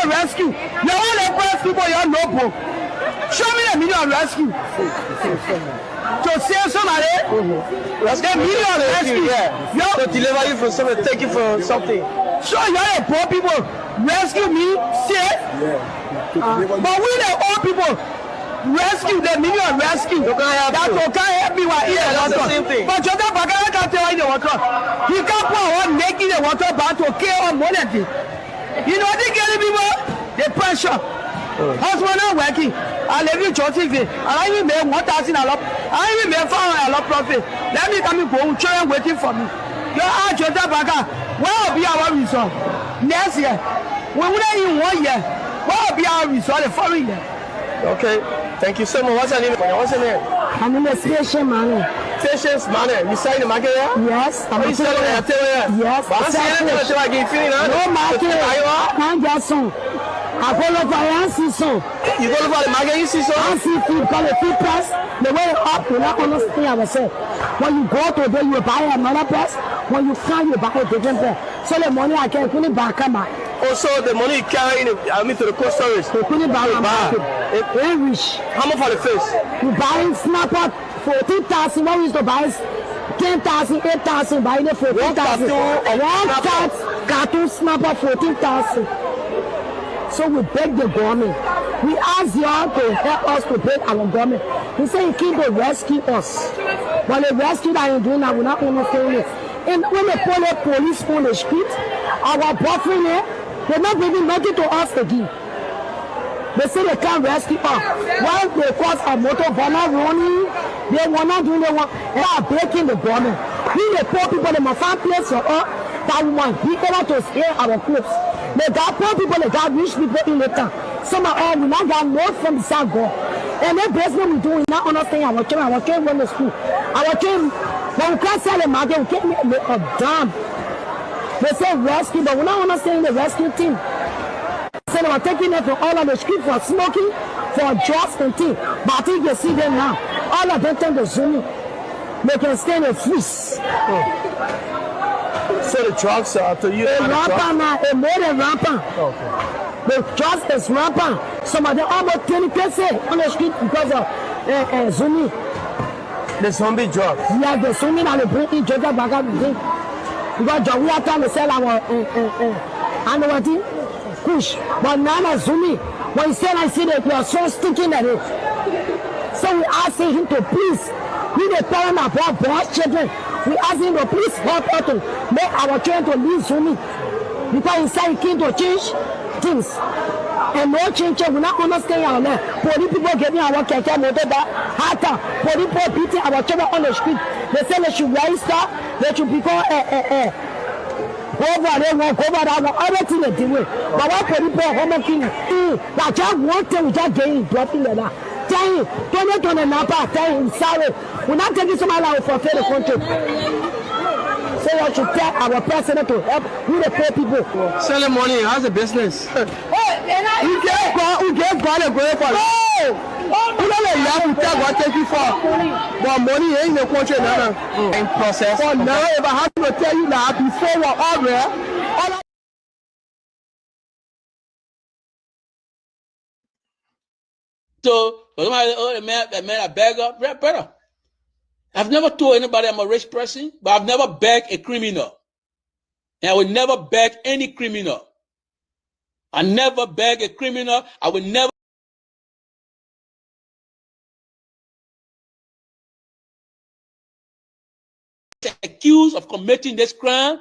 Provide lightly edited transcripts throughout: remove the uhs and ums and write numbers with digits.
million rescue. You want to press people, you're no. Show me the million rescue. To save somebody, the million rescue. Yeah. To deliver you from something, take you for something. So you're a poor people. Rescue me, save. But we the old people. Rescue the million rescue. That can't help me while here. That's the same thing. But you can't tell in the water. He can't put one making the water back to kill on money. You know they get people the pressure. Husband not working. I live in Joseph. I even made 1,000 a lot. I even made 400 a lot profit. Let me come and go. Children waiting for me. You are Jota Baga. Where will be our result next year? We wouldn't in 1 year. What will be our result the following year? Okay. Thank you so much. What's your name? What's your name? My name is Patience Manor. Patience Manor. You selling the market here? Yes. I'm selling it. Yes. But I'm selling it. Should I give you no market. Can't get some. I go look for Yancy son. You go look for the market, you see some? Yancy food, call it food press. The way up, you not understand ourselves. When you go to there, you buy another press. When you come, you buy a different press. So the money I can put it back on my. Also, the money you carry in, to the cold storage. You put it back on my. Very rich. How much for the fish? You buy snapper 14,000. What we used to buy 10,000, 8,000. Buy it 14,000. One cartoon snapper 14,000. So we beg the government. We ask y'all to help us to beg our government. He said he came to rescue us. But the rescue that he's doing now, we're not understanding it. And when they pull the police on the street, our boyfriend here, they're not bringing nothing to us again. They say they can't rescue us. While they cause a motor burner running, they were not doing the one. They are breaking the government. We the poor people, they must find place for us that we want be able to scare our clothes. They got poor people, they got rich people in the town. Some of all we not got north from the south go. And that business we do, we not understand our children run to school. Our children, when we can't sell the market, we can't make a damn. They say rescue, but we're not understanding the rescue team. So they were taking them from all of the street for smoking, for drugs and things. But I think you see them now. All of them turn to Zoom. They can stay in the freeze. So the drugs are to you? Rampant now, a more than rampant. Okay. The drugs is rampant. Some of them almost 20% on the street because of Zoom. The zombie drugs? Yeah, the Zoom that they bring in Jota back up. Because we are trying to sell our push. But now Zoom, when he said I see that you are so sticking at it. So we asking him to please, we the parent of our boys children. We ask him to please help us to make our children to leave Zoom. Because he said he came to change things. And no change, we not understand our land. Police people getting our keke motor back. Hata, police people beating our children on the street. They say they should register, they should become over there, walk over there, everything they do. But what police people are home king? That just one thing we just getting dropping like that. Tell him, don't Napa, tell him sorry. We're not taking somebody like for the country. So we should tell our president to help with the poor people. Selling money, how's the business? We get God a great for You don't let you tell what take you for. But money ain't in the country now. In process. For now, if I have to tell you that before we're all there, So, a man a beggar, brother. I've never told anybody I'm a rich person, but I've never begged a criminal. And I will never beg any criminal. I never beg a criminal. I will never accused of committing this crime.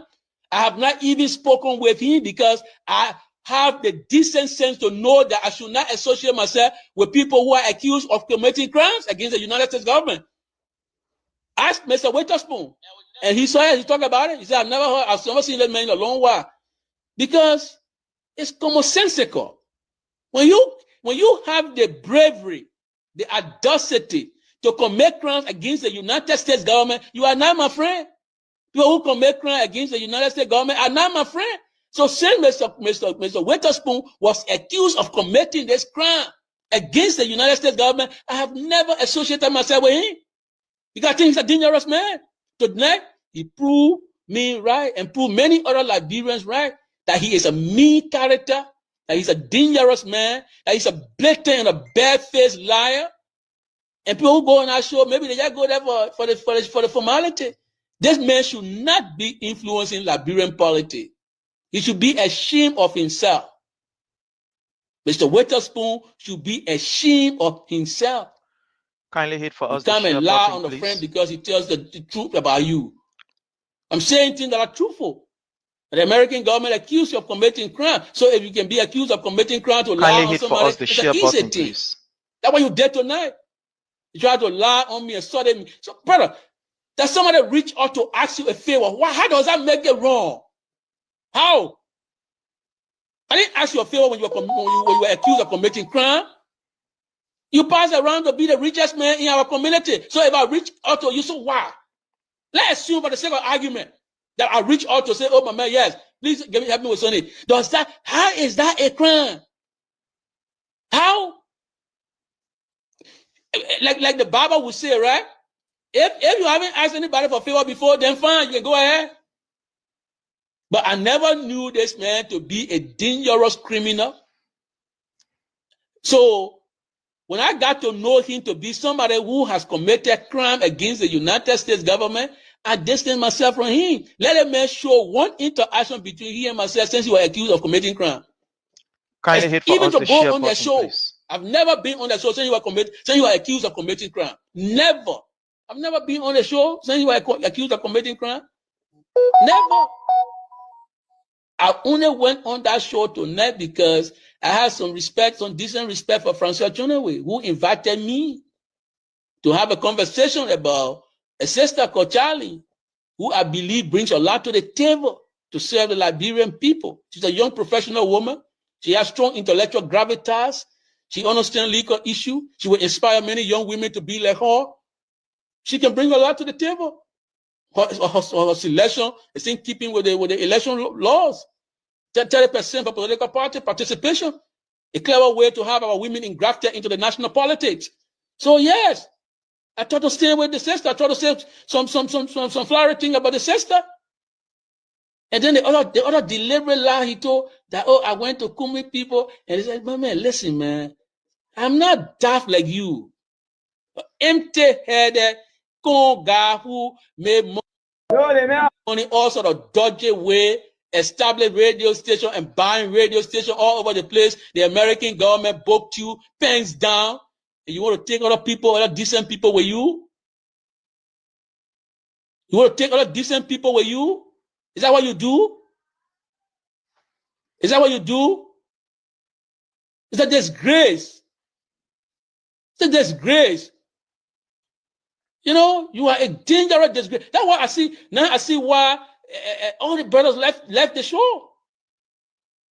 I have not even spoken with him because I have the decent sense to know that I should not associate myself with people who are accused of committing crimes against the United States government. Ask Mr. Witherspoon, and he saw it. He talked about it. He said, "I've never seen that man in a long while," because it's commonsensical. When you have the bravery, the audacity to commit crimes against the United States government, you are not my friend. People who commit crimes against the United States government are not my friend. So since Mr. Witherspoon was accused of committing this crime against the United States government, I have never associated myself with him. Because I think he's a dangerous man. Tonight, he proved me right and proved many other Liberians right that he is a mean character that he's a dangerous man, that he's a blatant and a barefaced liar. And people who go on our show, maybe they just go there for the formality. This man should not be influencing Liberian politics. He should be ashamed of himself. Mr. Witherspoon should be ashamed of himself. Kindly hit for us. Come and lie on the friend because he tells the truth about you. I'm saying things that are truthful. The American government accused you of committing crime. So if you can be accused of committing crime to lie on somebody, it's an easy thing. That's what you did tonight. You tried to lie on me and study me. So, brother, that somebody reach out to ask you a favor. How does that make it wrong? How? I didn't ask you a favor when you were accused of committing crime. You pass around to be the richest man in our community. So if I reach out to you, so why? Let's assume for the sake of argument that I reach out to say, oh, my man, yes, please help me with something. How is that a crime? How? Like the Bible would say, right? If you haven't asked anybody for favor before, then fine, you can go ahead. But I never knew this man to be a dangerous criminal. So when I got to know him to be somebody who has committed crime against the United States government, I distanced myself from him. Let a man show one interaction between he and myself since you were accused of committing crime. Kindly hit for even us to the go share on the button, show. please. I've never been on the show since you were accused of committing crime. Never. I've never been on the show since you were accused of committing crime. Never. I only went on that show tonight because I had some decent respect for Francois Chonewe, who invited me to have a conversation about a sister called Charlie, who I believe brings a lot to the table to serve the Liberian people. She's a young professional woman. She has strong intellectual gravitas. She understands legal issues. She will inspire many young women to be like her. She can bring a lot to the table. Her selection is in keeping with the election laws. 30% for political party participation. A clever way to have our women engrafted into the national politics. So yes, I tried to stay with the sister. I tried to say some flowery thing about the sister. And then the other deliberate lie he told that, oh, I went to Kumi people. And he said, man, listen, man, I'm not daft like you. Empty-headed, con guy who made money all sort of dodgy way, established radio station and buying radio station all over the place. The American government booked you, pens down, and you want to take other people, other decent people with you? You want to take other decent people with you? Is that what you do? Is that what you do? It's a disgrace. It's a disgrace. You know, you are a dangerous disgrace. That's why I see, now I see why all the brothers left the show.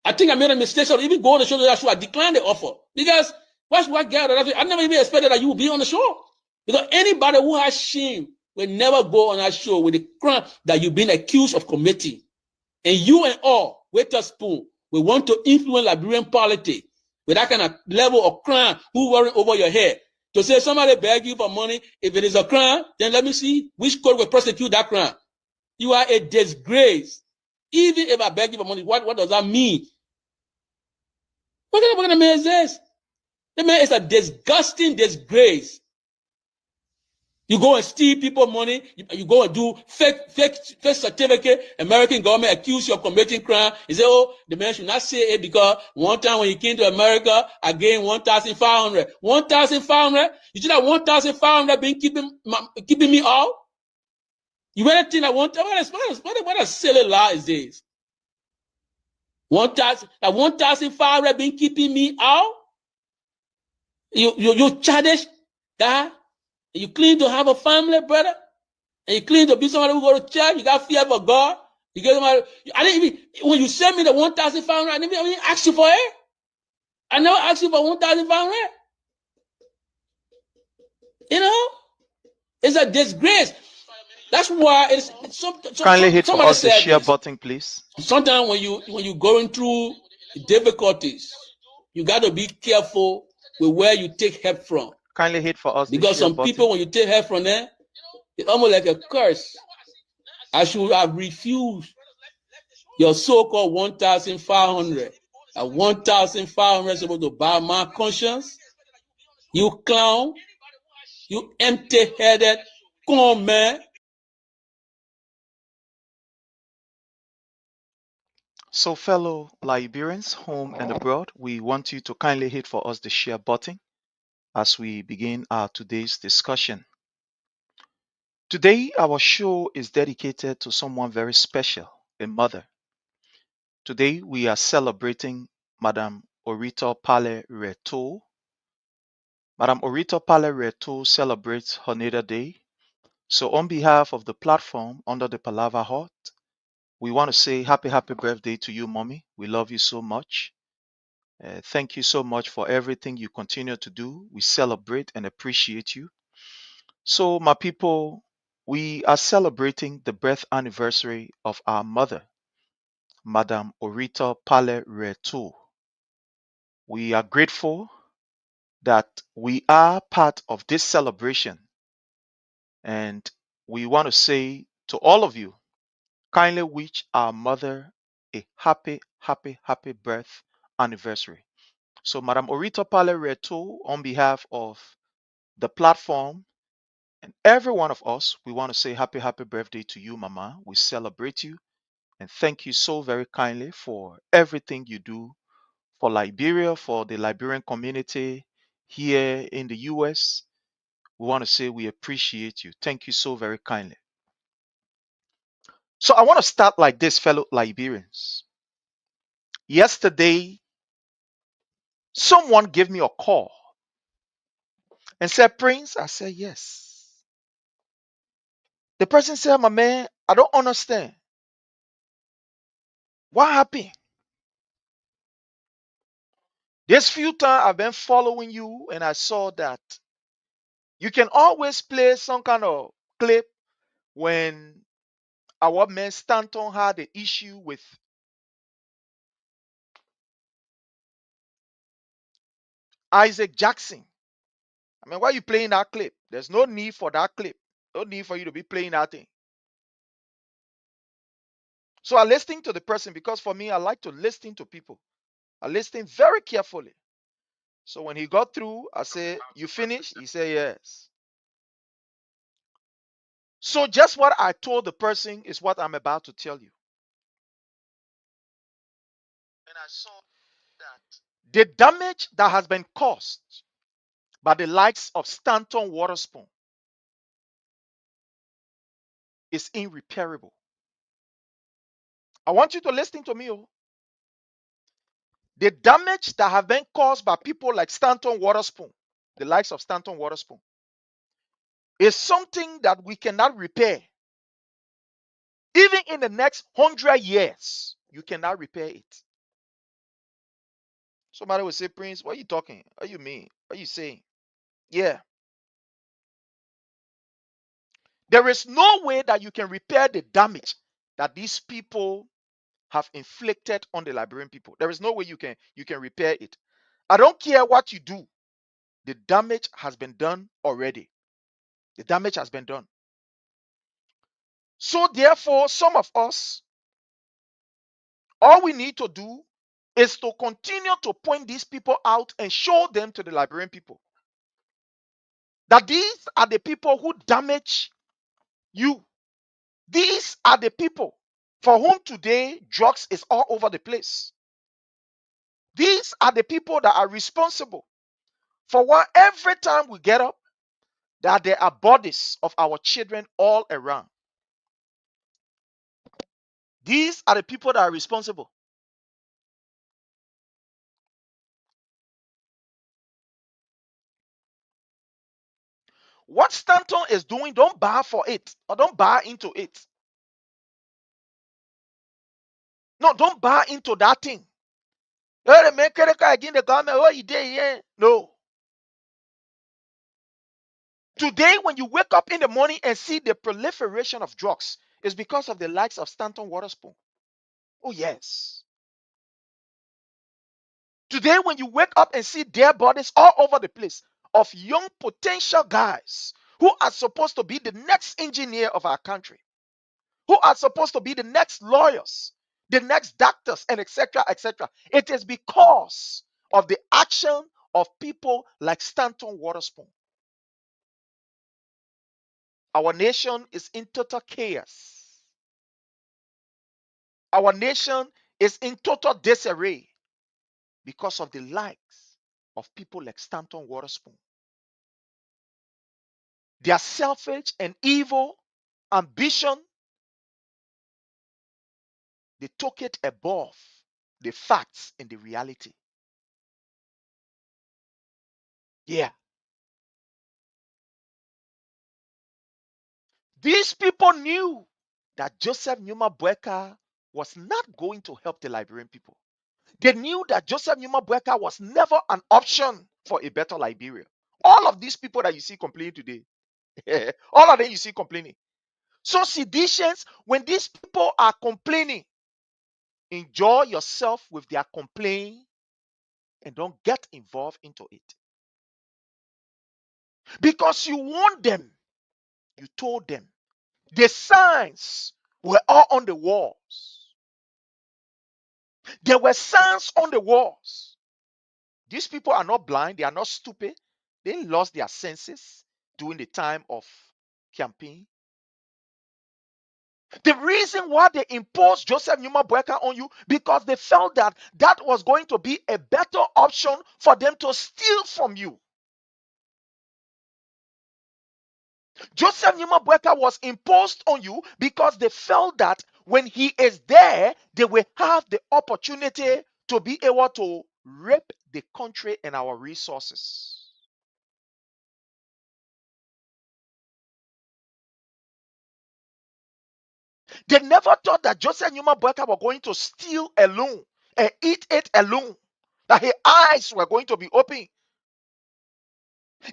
I think I made a mistake. So even go on the show, I declined the offer. Because what's what guy that I never even expected that you would be on the show. Because anybody who has shame will never go on that show with the crime that you've been accused of committing. And you and all, Witherspoon, we want to influence Liberian politics with that kind of level of crime hovering over your head. To say somebody beg you for money, if it is a crime, then let me see which court will prosecute that crime. You are a disgrace. Even if I beg you for money, what does that mean? What kind of man is this? The man is a disgusting disgrace. You go and steal people money. You go and do fake certificate. American government accuse you of committing crime. You say, oh, the man should not say it because one time when he came to America, I gained 1,500. 1,500? You see that 1,500 been keeping me out? You really think that what a silly lie is this? 1,500 been keeping me out? You childish guy? You claim to have a family, brother, and you claim to be somebody who go to church. You got fear for God. You get somebody. I didn't even when you sent me the 1,500. I didn't even ask you for it. I never asked you for 1,500. You know, it's a disgrace. That's why it's kindly hit for us the share button, please. Sometimes when you going through difficulties, you got to be careful with where you take help from. Kindly hit for us because some people, when you take help from them, it's almost like a curse. I should have refused your so-called 1,500. At 1,500 supposed to buy my conscience. You clown. You empty-headed con man. So, fellow Liberians, home and abroad, we want you to kindly hit for us the share button as we begin our today's discussion. Today, our show is dedicated to someone very special, a mother. Today, we are celebrating Madame Orita Pale Reto. Madame Orita Pale Reto celebrates her natal day. So, on behalf of the platform under the Palava Hut, we want to say happy birthday to you, mommy. We love you so much. Thank you so much for everything you continue to do. We celebrate and appreciate you. So, my people, we are celebrating the birth anniversary of our mother, Madame Orita Pale Reto. We are grateful that we are part of this celebration, and we want to say to all of you, kindly wish our mother a happy birth anniversary. So, Madam Orita Pale Reto, on behalf of the platform and every one of us, we want to say happy birthday to you, Mama. We celebrate you and thank you so very kindly for everything you do for Liberia, for the Liberian community here in the US. We want to say we appreciate you. Thank you so very kindly. So, I want to start like this, fellow Liberians. Yesterday, someone gave me a call and said, Prince, I said, yes. The person said, my man, I don't understand. What happened? This few times I've been following you and I saw that you can always play some kind of clip when our man Stanton had an issue with Isaac Jackson. I mean, why are you playing that clip? There's no need for that clip. No need for you to be playing that thing. So I listened to the person because for me, I like to listen to people. I listened very carefully. So when he got through, I said, you finished? He said, yes. So just what I told the person is what I'm about to tell you. And I saw that the damage that has been caused by the likes of Stanton Waterspoon is irreparable. I want you to listen to me. Oh. The damage that have been caused by people like Stanton Waterspoon, the likes of Stanton Waterspoon, is something that we cannot repair. Even in the next 100 years, you cannot repair it. Somebody will say, Prince, what are you talking? What do you mean? What are you saying? Yeah. There is no way that you can repair the damage that these people have inflicted on the Liberian people. There is no way you can repair it. I don't care what you do. The damage has been done already. The damage has been done. So therefore, some of us, all we need to do is to continue to point these people out and show them to the Liberian people that these are the people who damage you. These are the people for whom today drugs is all over the place. These are the people that are responsible for what every time we get up, that there are bodies of our children all around. These are the people that are responsible. What Stanton is doing, don't buy for it or don't buy into it. No, don't buy into that thing. No. Today, when you wake up in the morning and see the proliferation of drugs, it's because of the likes of Stanton Waterspoon. Oh, yes. Today, when you wake up and see dead bodies all over the place of young potential guys who are supposed to be the next engineer of our country, who are supposed to be the next lawyers, the next doctors, and etc., etc. It is because of the action of people like Stanton Waterspoon. Our nation is in total chaos. Our nation is in total disarray because of the likes of people like Stanton Waterspoon. Their selfish and evil ambition, they took it above the facts and the reality. Yeah. These people knew that Joseph Nyuma Boakai was not going to help the Liberian people. They knew that Joseph Nyuma Boakai was never an option for a better Liberia. All of these people that you see complaining today, all of them you see complaining. So seditious, when these people are complaining, enjoy yourself with their complaint and don't get involved into it. Because you warned them, you told them. The signs were all on the walls. There were signs on the walls. These people are not blind, they are not stupid. They lost their senses during the time of campaign. The reason why they imposed Joseph Nyuma Boakai on you, because they felt that that was going to be a better option for them to steal from you. Joseph Nyuma Boakai was imposed on you because they felt that when he is there, they will have the opportunity to be able to rape the country and our resources. They never thought that Joseph Nyuma Boakai was going to steal alone and eat it alone, that his eyes were going to be open.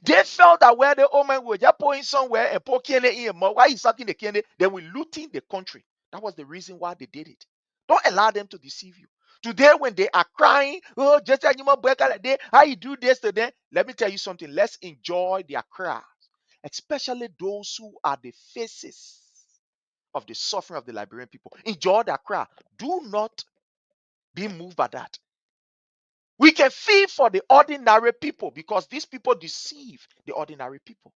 They felt that where the old man was just going somewhere and poking it in, why he's sucking the candy, they were looting the country. That was the reason why they did it. Don't allow them to deceive you. Today, when they are crying, oh, just like Nyuma Boakai, how you do this to them? Let me tell you something. Let's enjoy their cries, especially those who are the faces of the suffering of the Liberian people. Enjoy their cry. Do not be moved by that. We can feel for the ordinary people because these people deceive the ordinary people.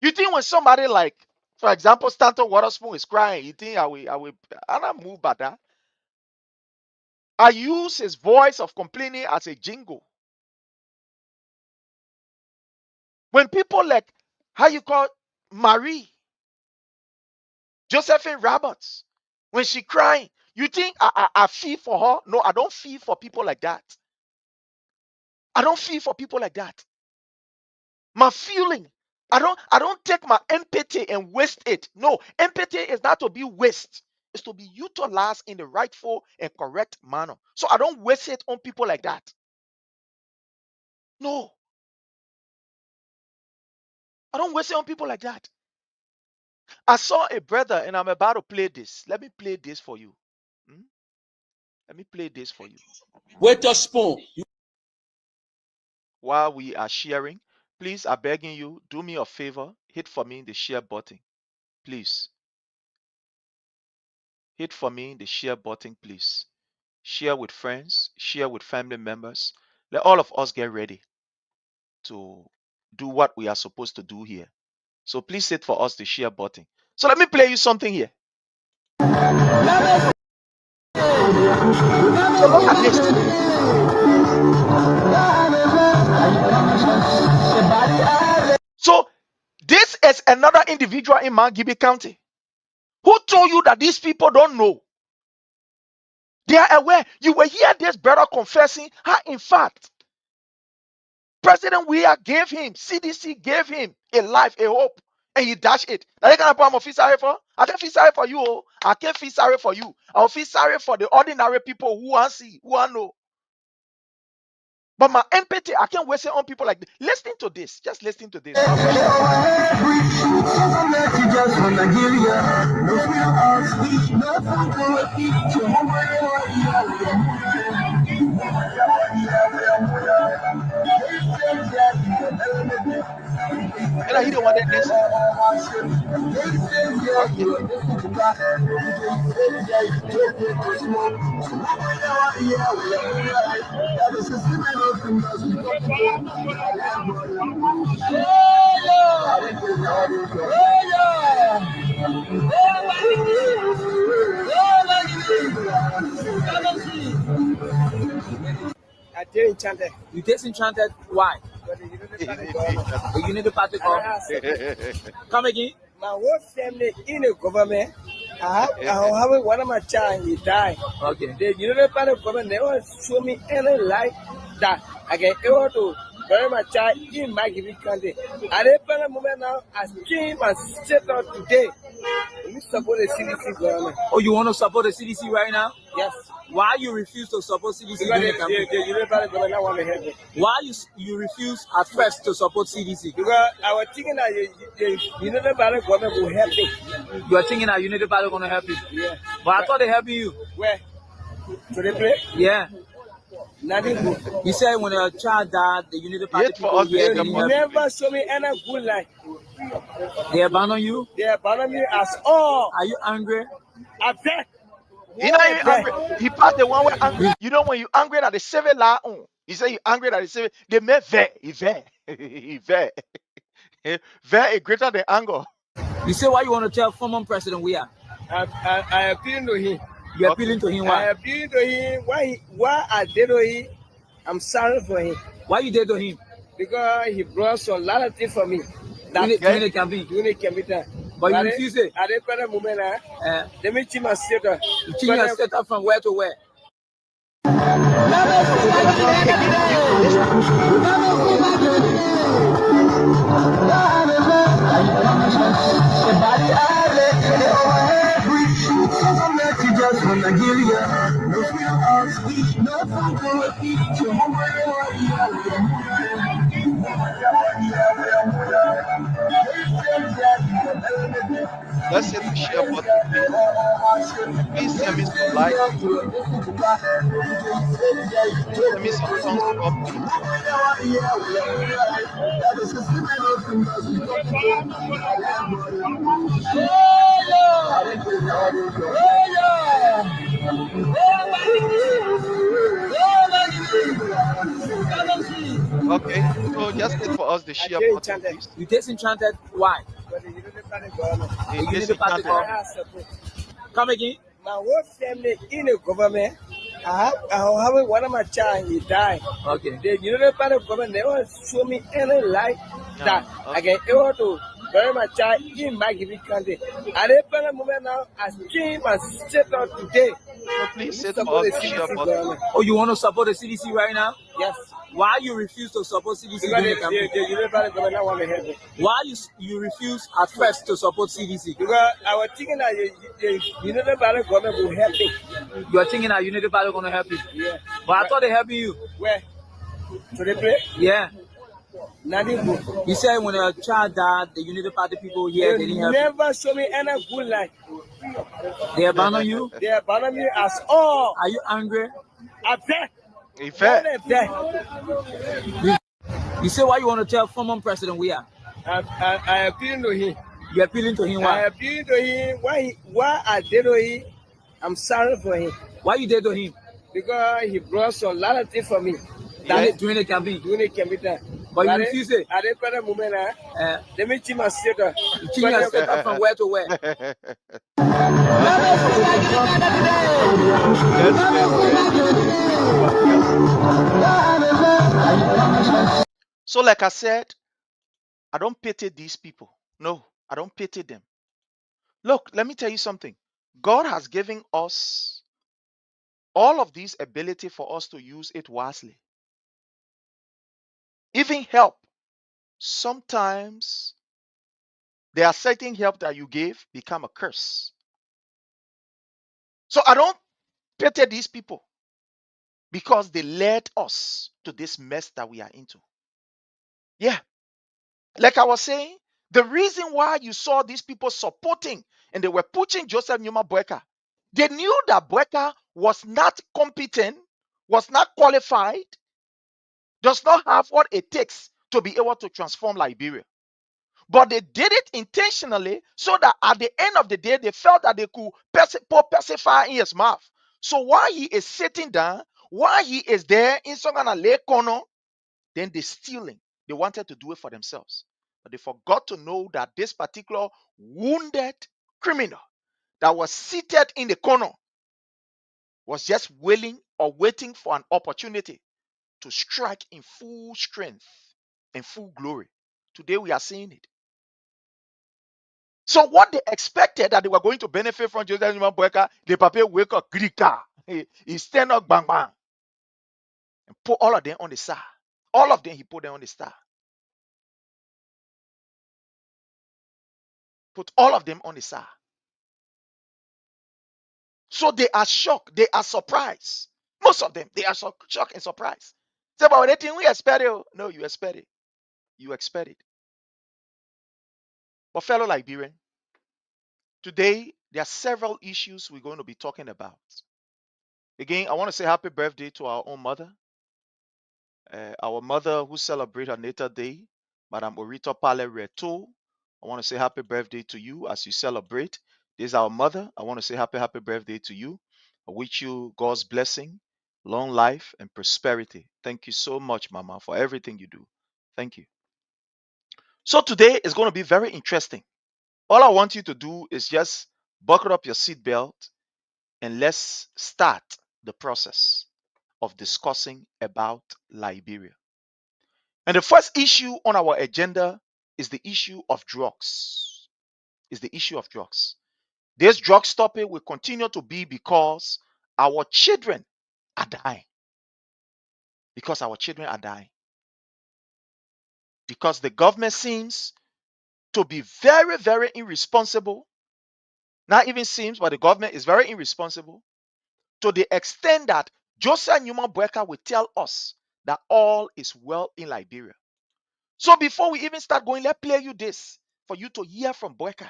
You think when somebody like, for example, Stanton Waterspoon is crying, you think I'm not moved by that. I use his voice of complaining as a jingle. When people like, how you call Marie, Josephine Roberts, when she crying, you think I feel for her? No, I don't feel for people like that. I don't feel for people like that. My feeling, I don't take my empathy and waste it. No, empathy is not to be waste. It's to be utilized in the rightful and correct manner. So I don't waste it on people like that. No, I don't waste it on people like that. I saw a brother and I'm about to play this. Let me play this for you. Let me play this for you. Waterspoon. While we are sharing, please, I'm begging you, do me a favor, hit for me the share button, please. Hit for me the share button, please. Share with friends, share with family members. Let all of us get ready to do what we are supposed to do here. So please hit for us the share button. So let me play you something here. So look at this. So this is another individual in Mangibi County. Who told you that these people don't know? They are aware. You will hear this brother confessing how, in fact, President Weah gave him, CDC gave him a life, a hope, and he dashed it. Now, you can put feel sorry for? I can't feel sorry for you. I can't feel sorry for you. I'll feel sorry for the ordinary people who want see, who want know. But my empathy, I can't waste it on people like this. Listen to this. Just listen to this. And I hear the one that listen. I did enchanted. You disenchanted? Why? But you know the He party need government. enchanted. The Unity Party And I asked Come again? my whole family in the government. I have one of my child, he died. Okay. The Unity Party government never show me any light that I can able to bury my child in my given country. At the present moment now, I came and set out today. We support the CDC government. Oh, you want to support the CDC right now? Yes. Why you refuse to support CDC Because during the campaign? the Unity Party government now want to help me. Why you refuse at first to support CDC? Because I was thinking that the Unity Party government will help me. You are thinking that Unity Party going to help you? Yeah. But I thought they helping you. Where? To the play? Yeah. Nothing good. You said when a child died, the Unity Party Yet for people us, here they didn't You help never show me any good life. you. They abandon you? They abandon me as all. Are you angry? I beg. He not even angry. He passed the one way angry. You know when you angry that the seven la on. He say you angry that the seven. They make ve. He ve. He ve. Ve is greater than anger. You say why you want to tell former president we are? I appealing to him. You're Okay. appealing to him I why? appealing to him. Why I did to him? I'm sorry for him Why you did to him? because he brought some lot of things for me. During the campaign. Doing it can be done. But you refuse it. At the present moment, Uh, let me change my status. you change your status from where to where? Let's hit the share button, please. Please send me some likes. Send me some thumbs up, please. Okay, so just hit for us the share button, please. You disenchanted? Why? But the Unity Party government. He Unity disenchanted. Party I have support. Come again? My whole family in the government. I have one of my child, he died. Okay. The Unity Party government never show me any light that I can able to bury my child in my given country. At the present moment now, I came and set out today. So please hit Support for the us the share CDC button. government. Oh, you want to support the CDC right now? Yes. Why you refuse to support CDC Because during the campaign? the Unity Party government now want to help me. Why you refuse at first to support CDC? Because I was thinking that the Unity Party government will help me. You are thinking that Unity Party going to help you? Yeah. But I thought they helping you. Where? To the play? Yeah. Nothing good. You said when a child died, the Unity Party people here They didn't help you. never show me any good life. They abandon you? They abandon me as all. Are you angry? I beg. He fed. I beg. You say why you want to tell former president we are? I appealing to him. You're appealing to him I why? appealing to him. Why I did to him? I'm sorry for him Why you did to him? because he brought some lot of things for me. During the campaign. Doing it can be done. But you refuse it. At the present moment, let me change my status. You change your status from where to where? So, like I said, I don't pity these people. No, I don't pity them. Look, let me tell you something. God has given us all of these ability for us to use it wisely. Even help. Sometimes there are certain help that you give become a curse. So I don't pity these people because they led us to this mess that we are into. Yeah. Like I was saying, the reason why you saw these people supporting and they were pushing Joseph Nyuma Boakai, they knew that Boakai was not competent, was not qualified, does not have what it takes to be able to transform Liberia. But they did it intentionally so that at the end of the day, they felt that they could pour pacifier in his mouth. So while he is sitting down, while he is there in some kind of lake corner, then they're stealing. They wanted to do it for themselves. But they forgot to know that this particular wounded criminal that was seated in the corner was just willing or waiting for an opportunity to strike in full strength and full glory. Today we are seeing it. So what they expected that they were going to benefit from Joseph Nyuma Boakai, the papa wake up, grika, he stand up, bang bang, and put all of them on the star. All of them he put them on the star. Put all of them on the star. So they are shocked, they are surprised. Most of them, they are shocked and surprised. Say, but they think we expect it. No, you expect it. You expect it. But fellow Liberian, today there are several issues we're going to be talking about. Again, I want to say happy birthday to our own mother. Our mother who celebrates her natal day, Madam Orito Pale Reto. I want to say happy birthday to you as you celebrate. This is our mother. I want to say happy birthday to you. I wish you God's blessing, long life, and prosperity. Thank you so much, Mama, for everything you do. Thank you. So today is going to be very interesting. All I want you to do is just buckle up your seatbelt and let's start the process of discussing about Liberia. And the first issue on our agenda is the issue of drugs. Is the issue of drugs. This drugs topic will continue to be because our children are dying. Because our children are dying. Because the government seems to be very, very irresponsible. Not even seems, but the government is very irresponsible to the extent that Joseph Nyuma Boakai will tell us that all is well in Liberia. So before we even start going, let's play you this for you to hear from Boakai.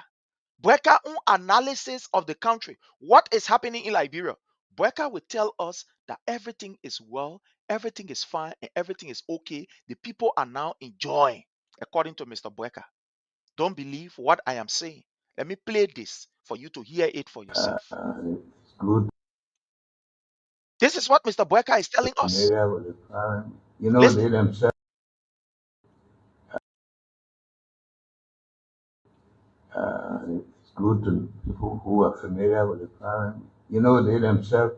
Boakai analysis of the country. What is happening in Liberia? Boakai will tell us that everything is well, everything is fine, and everything is okay. The people are now enjoying, according to Mr. Boakai. Don't believe what I am saying. Let me play this for you to hear it for yourself. It's good. This is what Mr. Boakai is telling us. Familiar with the crime. You know, Listen. they themselves. It's good to people who are familiar with the crime. You know, they themselves,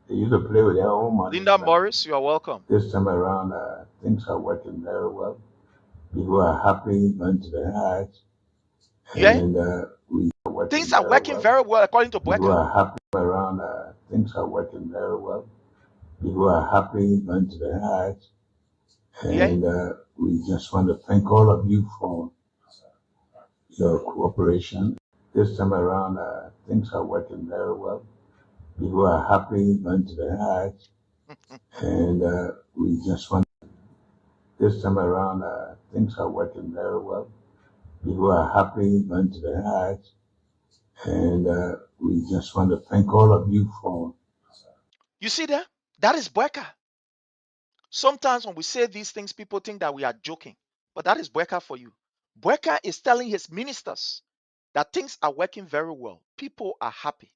they used to play with their own money. Linda Morris, you are welcome. This time around, things are working very well. People are happy, going to the Hajj. Yeah? And we are working Things are working very well according to People Boakai. are happy around, things are working very well. People are happy, going to the Hajj. Yeah? And we just want to thank all of you for your cooperation. This time around, things are working very well. People are happy, going to the Hajj. And we just want, this time around, things are working very well. People are happy, going to the Hajj. And we just want to thank all of you for. You see there? That is Boakai. Sometimes when we say these things, people think that we are joking. But that is Boakai for you. Boakai is telling his ministers that things are working very well. People are happy.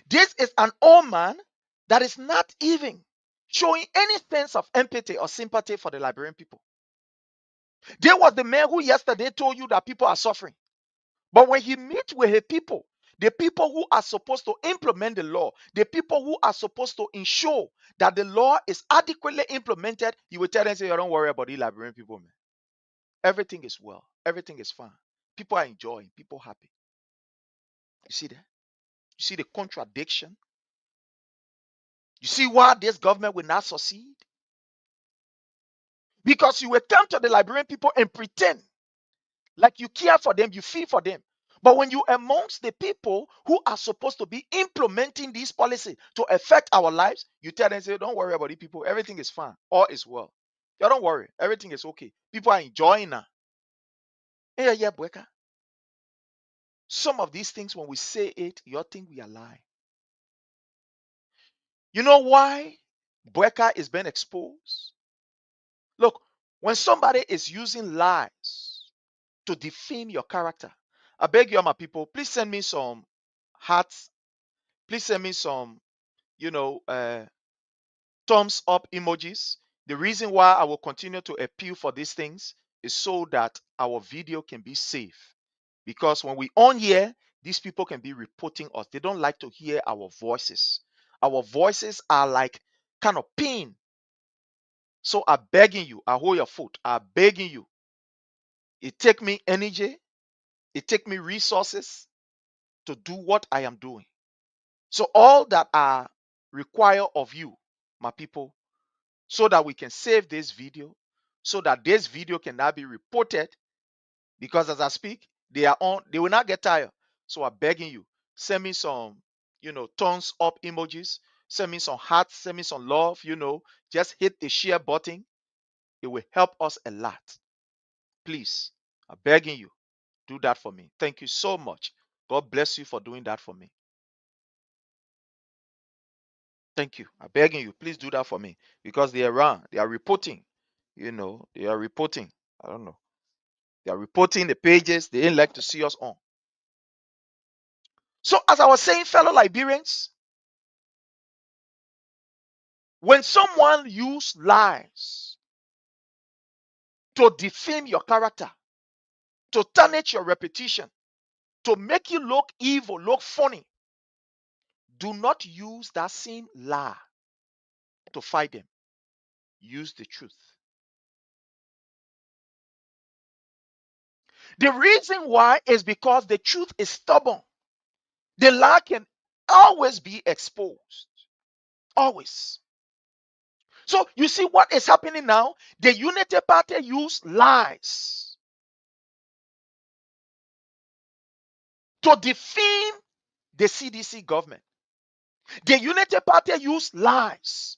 This is an old man that is not even showing any sense of empathy or sympathy for the Liberian people. There was the man who yesterday told you that people are suffering. But when he meets with the people who are supposed to implement the law, the people who are supposed to ensure that the law is adequately implemented, he will tell them, say, don't worry about the Liberian people, man. Everything is well. Everything is fine. People are enjoying. People are happy. You see that? You see the contradiction? You see why this government will not succeed? Because you will come to the Liberian people and pretend like you care for them, you feel for them. But when you amongst the people who are supposed to be implementing these policies to affect our lives, you tell them, say, don't worry about the people. Everything is fine. All is well. Yeah, don't worry. Everything is okay. People are enjoying now. Yeah, Boakai. Some of these things, when we say it, you think we are lying. You know why Boakai is being exposed? Look, when somebody is using lies to defame your character. I beg you, my people, please send me some hearts. Please send me some, thumbs up emojis. The reason why I will continue to appeal for these things is so that our video can be safe. Because when we on here, these people can be reporting us. They don't like to hear our voices. Our voices are like kind of pain. So I'm begging you, I hold your foot. I'm begging you. It take me energy. It take me resources to do what I am doing. So all that I require of you, my people, so that we can save this video, so that this video can now be reported, because as I speak, they will not get tired. So I'm begging you, send me some, thumbs up emojis, send me some hearts, send me some love, just hit the share button. It will help us a lot. Please, I'm begging you, do that for me. Thank you so much. God bless you for doing that for me. Thank you. I'm begging you, please do that for me, because they are around. They are reporting. They are reporting. I don't know. They are reporting the pages they didn't like to see us on. So, as I was saying, fellow Liberians, when someone uses lies to defame your character, to tarnish your reputation, to make you look evil, look funny, do not use that same lie to fight them. Use the truth. The reason why is because the truth is stubborn. The lie can always be exposed. Always. So you see what is happening now? The Unity Party use lies to defame the CDC government. The Unity Party use lies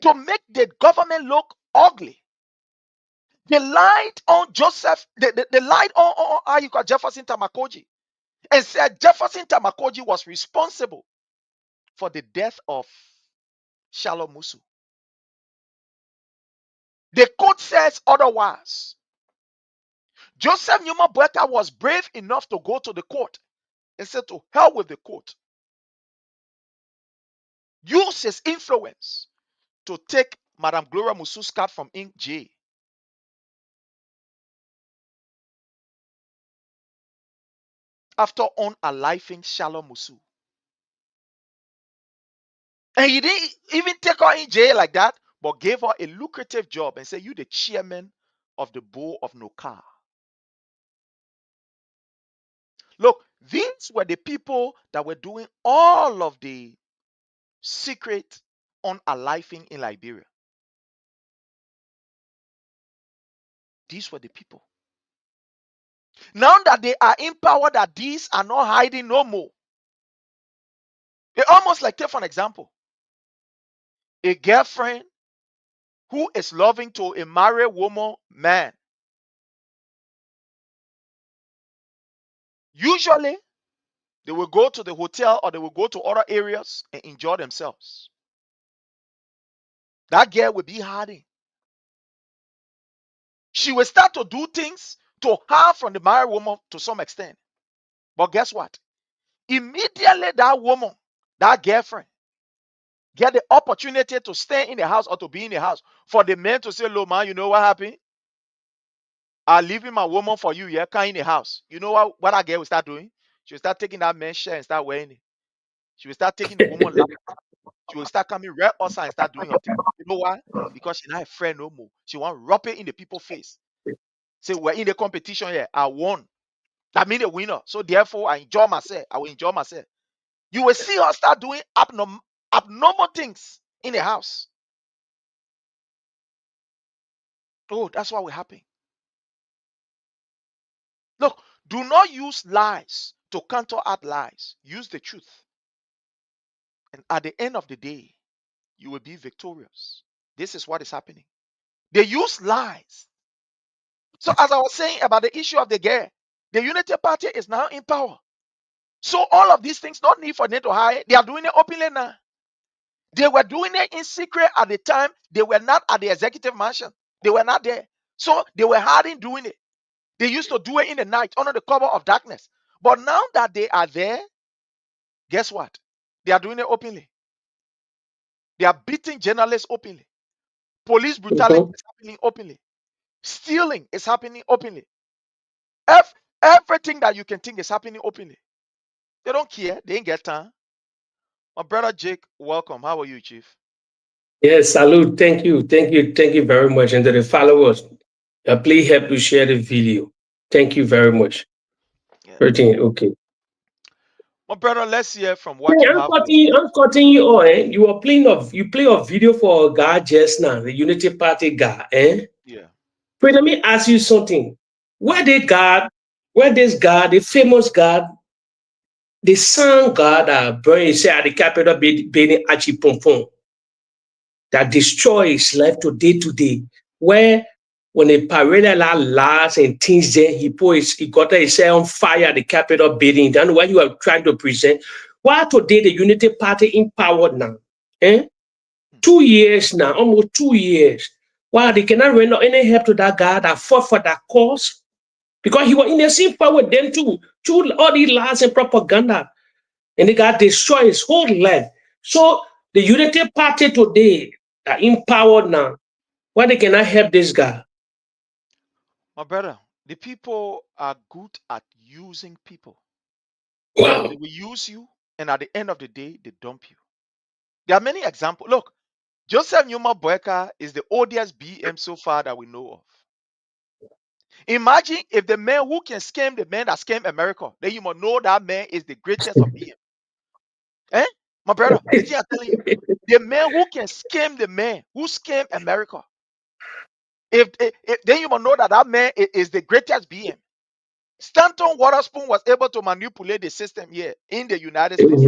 to make the government look ugly. They lied on Joseph, they lied on how you call Jefferson Tamakoji, and said Jefferson Tamakoji was responsible for the death of Shalom Musu. The court says otherwise. Joseph Nyuma Boakai was brave enough to go to the court and said, to hell with the court. Use his influence to take Madame Gloria Musu's card from Inc. J. After unaliving Shalom Musu. And he didn't even take her in jail like that, but gave her a lucrative job and said, you the chairman of the board of Nokar. Look, these were the people that were doing all of the secret unaliving in Liberia. These were the people. Now that they are in power, that these are not hiding no more. It's almost like, take for an example, a girlfriend who is loving to a married woman, man. Usually, they will go to the hotel or they will go to other areas and enjoy themselves. That girl will be hiding. She will start to do things to her from the married woman to some extent. But guess what? Immediately that woman, that girlfriend, get the opportunity to stay in the house or to be in the house, for the man to say, "Look, man, you know what happened? I'm leaving my woman for you, yeah, come in the house." You know what that girl will start doing? She will start taking that man's share and start wearing it. She will start taking the woman life. She will start coming right outside and start doing her thing. You know why? Because she's not a friend no more. She want to rub it in the people's face. Say, we're in the competition here. I won. That means the winner. So therefore, I enjoy myself. I will enjoy myself. You will see her start doing abnormal things in the house. Oh, that's what will happen. Look, do not use lies to counteract lies. Use the truth. And at the end of the day, you will be victorious. This is what is happening. They use lies. So as I was saying about the issue of the girl, the Unity Party is now in power. So all of these things, not need for them to hide. They are doing it openly now. They were doing it in secret at the time. They were not at the executive mansion. They were not there. So they were hiding doing it. They used to do it in the night under the cover of darkness. But now that they are there, guess what? They are doing it openly. They are beating journalists openly. Police brutality is happening openly. Stealing is happening openly. Everything that you can think is happening openly. They don't care. They ain't get time. My brother Jake, welcome. How are you, Chief? Yes, salute. Thank you. Thank you. Thank you very much. And to the followers, please help to share the video. Thank you very much. Yeah. Everything okay. My brother, let's hear from what Hey, you have. I'm cutting you on. You play a video for a guy just now, the Unity Party guy. Yeah. Wait, let me ask you something. Where this God, the famous God, the sun God that burned himself at the capital building Achipompon, that destroys life today, where when they paraded our lies and things there, he got himself on fire at the Capitol building. That's what you are trying to present. Why today the Unity Party in power now? 2 years now, almost 2 years. Why they cannot render any help to that guy that fought for that cause? Because he was in the same power with them too, through all these lies and propaganda. And they got destroyed his whole life. So the Unity Party today are in power now. Why they cannot help this guy? My brother, the people are good at using people. Wow. They will use you, and at the end of the day, they dump you. There are many examples. Look, Joseph Nyuma Boakai is the oldest BM so far that we know of. Imagine if the man who can scam the man that scam America, then you must know that man is the greatest of BM. My brother, the thing I'm telling you, the man who can scam the man who scam America, if then you must know that that man is the greatest BM. Stanton Waterspoon was able to manipulate the system here in the United States.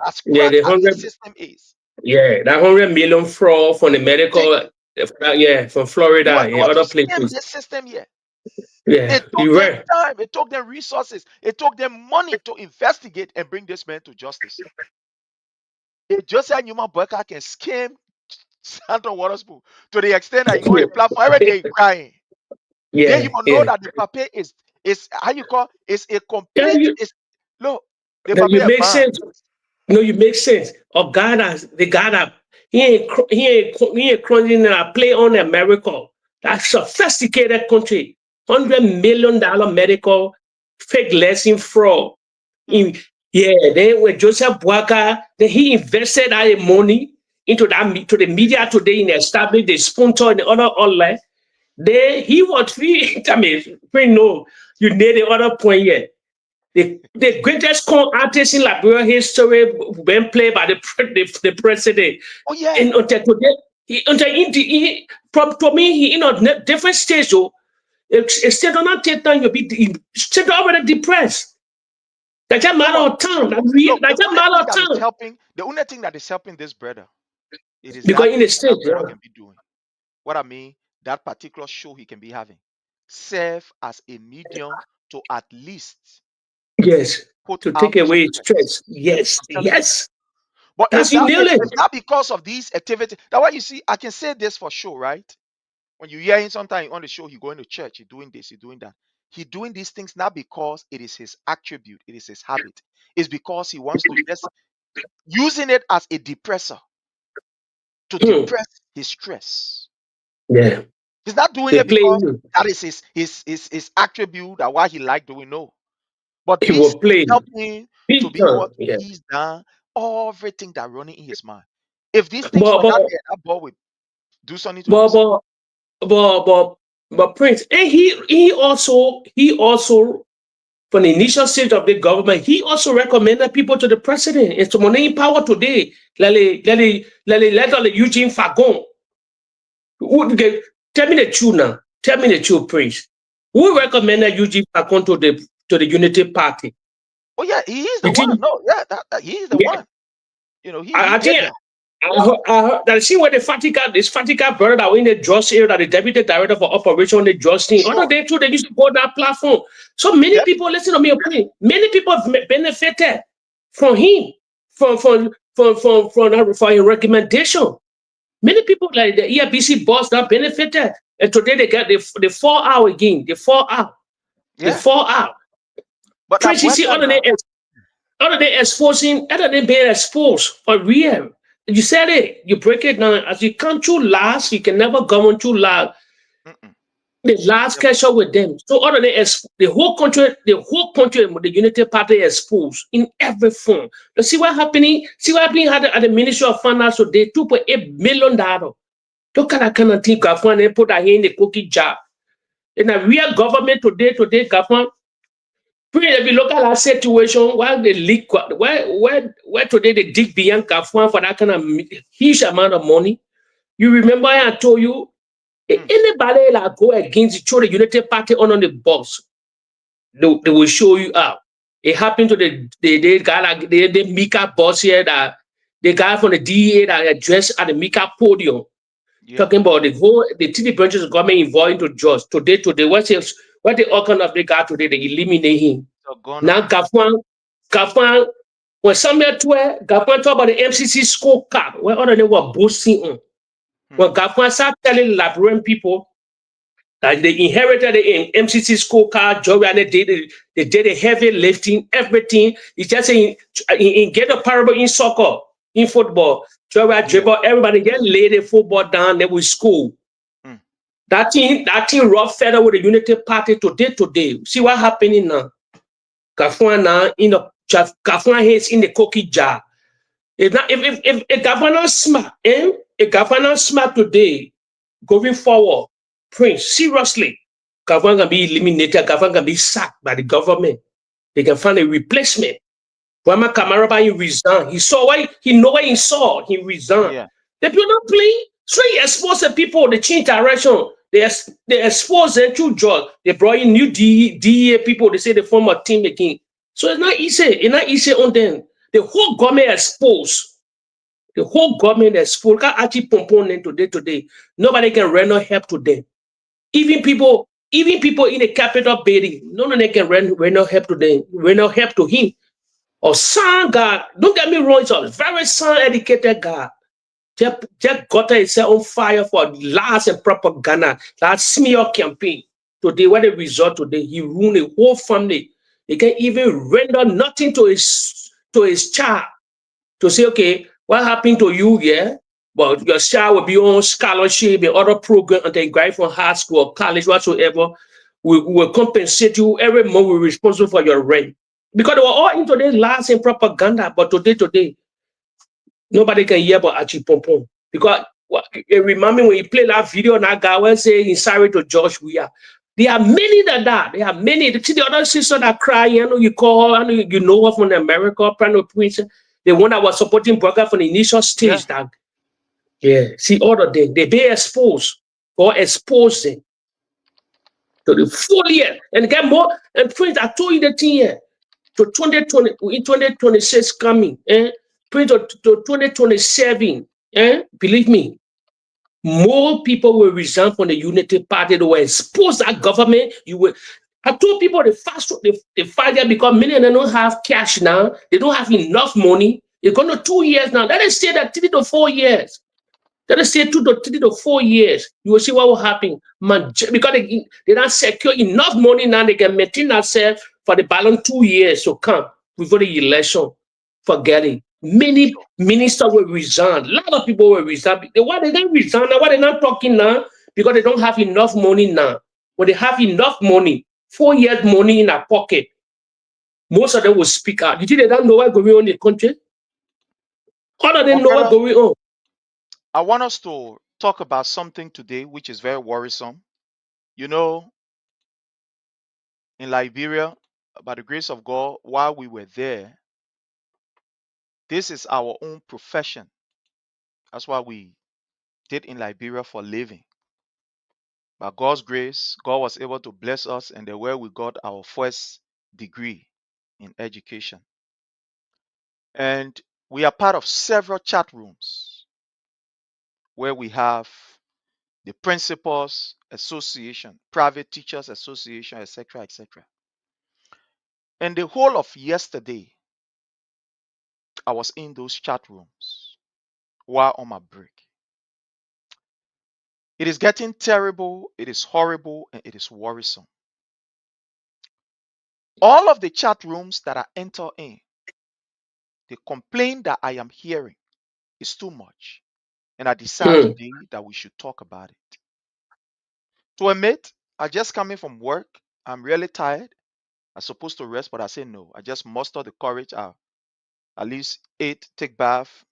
As Yeah, cracked the as the 100. system is. Yeah, that 100 million fraud from the Thank medical. you. Yeah, from He Florida was and able to other scam places. this system here. Yeah, It took you them right. time, it took them resources, it took them money to investigate and bring this man to justice. If Joseph Nyuma Boakai can scam Stanton Waterspoon to the extent that he on a platform every day crying, then Yeah, you must know yeah. that the paper is how you call is a Yeah, complete is look the you paper is make banned. sense. You make sense. Of God has the God that he ain't crunching a play on America. That's sophisticated country. $100 million medical fake lesson fraud. Yeah, then when Joseph Boakai, then he invested that money into that to the media today in establish the sponsor and the other online. Then he was free. I mean, no, you need the other point here. The greatest con artist in Liberia history been played by the president. Oh yeah. And until today, to me, he in a different stage. So, instead of not take time, you'll be still already depressed. That's a matter of time. Look, That's a matter of time. the only thing that is helping this brother, it is Because that in the thing that stage, brother can be doing. What I mean, that particular show he can be having serve as a medium to at least yes, put to out take away stress. stress. Yes, I'm telling you. yes. But That's you nail it. it's not because of these activities. That's why you see, I can say this for sure, right? When you hear him sometimes on the show, he going to church, he doing this, he doing that. He doing these things not because it is his attribute, it is his habit. It's because he wants to just using it as a depressor to depress his stress. Yeah, He's not doing they it play because you. that is his attribute or why he like doing no. But He this will is play helping to big be able time. to Yeah, ease down everything that running in his mind. If these things but were not but there, that boy would do something to but himself. but but but, but Prince, and he also from the initial stage of the government, he also recommended people to the president. It's to money in power today. Let Eugene Fagon. Tell me the truth now. Tell me the truth, Prince. Who recommended Eugene Fagon to the Unity Party? Oh yeah, he is the You one. think? No, yeah, he is the Yeah, one. You know, he I did think that. I heard that. See where this Fatica brother that were in the drugs area, that the deputy director for operation on the drugs team. Other Sure. day too, they used to go on that platform. So many Yeah. people listen to me. Okay, many people have benefited from him, from his recommendation. Many people like the ERBC boss that benefited, and today they get they fall out again. They fall out. They Yeah. fall out. But Prince, you see, now. other than exposing, other than being exposed for real. You said it. You break it down. As you come too last, you can never go on too last. Mm-mm. The last Never. catch up with them. So other than the whole country, the Unity Party exposed in every form. You see what happening? See what happening at the Ministry of Finance today? $2.8 billion. Look at that kind of thing. Government they put that here in the cookie jar. In a real government today, government. If you look at that situation, where they leak, where today they dig beyond Kafwan for that kind of huge amount of money. You remember I told you, anybody that go against the United Party on the boss, they will show you out. It happened to the guy like the Mika boss here, that the guy from the DEA that addressed at the Mika podium, talking about the three branches of government involved into judge. Today, what the outcome of the guy today, they eliminate him. Now, Gafan, when somewhere to where Gafan talk about the MCC scorecard, where other than what boasting on. When Gafan start telling Liberian people that they inherited the MCC scorecard, job, and they did the heavy lifting, everything. It's just saying, in get a parable in soccer, in football, job, dribble, everybody get lay the football down, they will score. That thing rough feather with the Unity Party today. See what happening now? Gafwan now in the Gafwan heads in the cookie jar. If Gafwan smart, if Gafwan smart today, going forward, Prince, seriously, Gafwan can be eliminated, Gafwan can be sacked by the government. They can find a replacement. Wama Kamaraba, he resigned. He know what he saw, he resigned. Yeah. The people not play. So he exposed the people, they change direction. They expose them to judge. They brought in new DEA people, they say they form a team again. So it's not easy. It's not easy on them. The whole government exposed. The whole government exposed. Can't actually pompon today. Nobody can render help to them. Even people in the Capitol building, none of them can render help to them, render help to him. Or sound God, don't get me wrong, it's a very sound educated God. Just got himself on fire for lies and propaganda, that smear campaign. Today, what the result today, he ruined the whole family. He can even render nothing to his child. To say, okay, what happened to you, yeah? But your child will be on scholarship and other program until you graduate from high school or college, whatsoever. We will compensate you every month. We're responsible for your rent. Because they were all into this lies and propaganda. But today, nobody can hear about Archie Pompon. Because it reminds me when you play that video, that guy will say he's sorry to George Weah. There are many that. There are many. See the other sister that cry, you call her, you know her from America, Prince. The one that was supporting Burger from the initial stage. See, all of them, they be exposed or exposing to the full year and get more. And Prince, I told you the thing here. To 2020, in 2026 coming, Prince to 2027, believe me, more people will resign from the Unity Party. They will expose that government. I told people the fight there because many of them don't have cash now. They don't have enough money. It's going to 2 years now. Let us say that 3 to 4 years. Let us say 2 to 3 to 4 years. You will see what will happen. Man, because they don't secure enough money now, they can maintain themselves for the balance 2 years to come before the election. Forget it. Many ministers will resign. A lot of people will resign. Why they don't resign now? Why they not talking now? Because they don't have enough money now. When they have enough money, 4 years money in their pocket, most of them will speak out. You think they don't know what's going on in the country? All of them know what's going on. I want us to talk about something today which is very worrisome. You know, in Liberia, by the grace of God, while we were there, this is our own profession. That's why we did in Liberia for living. By God's grace, God was able to bless us, and the way we got our first degree in education. And we are part of several chat rooms where we have the principals association, private teachers association, etc., etc. And the whole of yesterday, I was in those chat rooms while on my break. It is getting terrible, it is horrible, and it is worrisome. All of the chat rooms that I enter in, the complaint that I am hearing is too much. And I decide today that we should talk about it. To admit, I just coming from work. I'm really tired. I'm supposed to rest, but I say no. I just muster the courage. I at least took bath,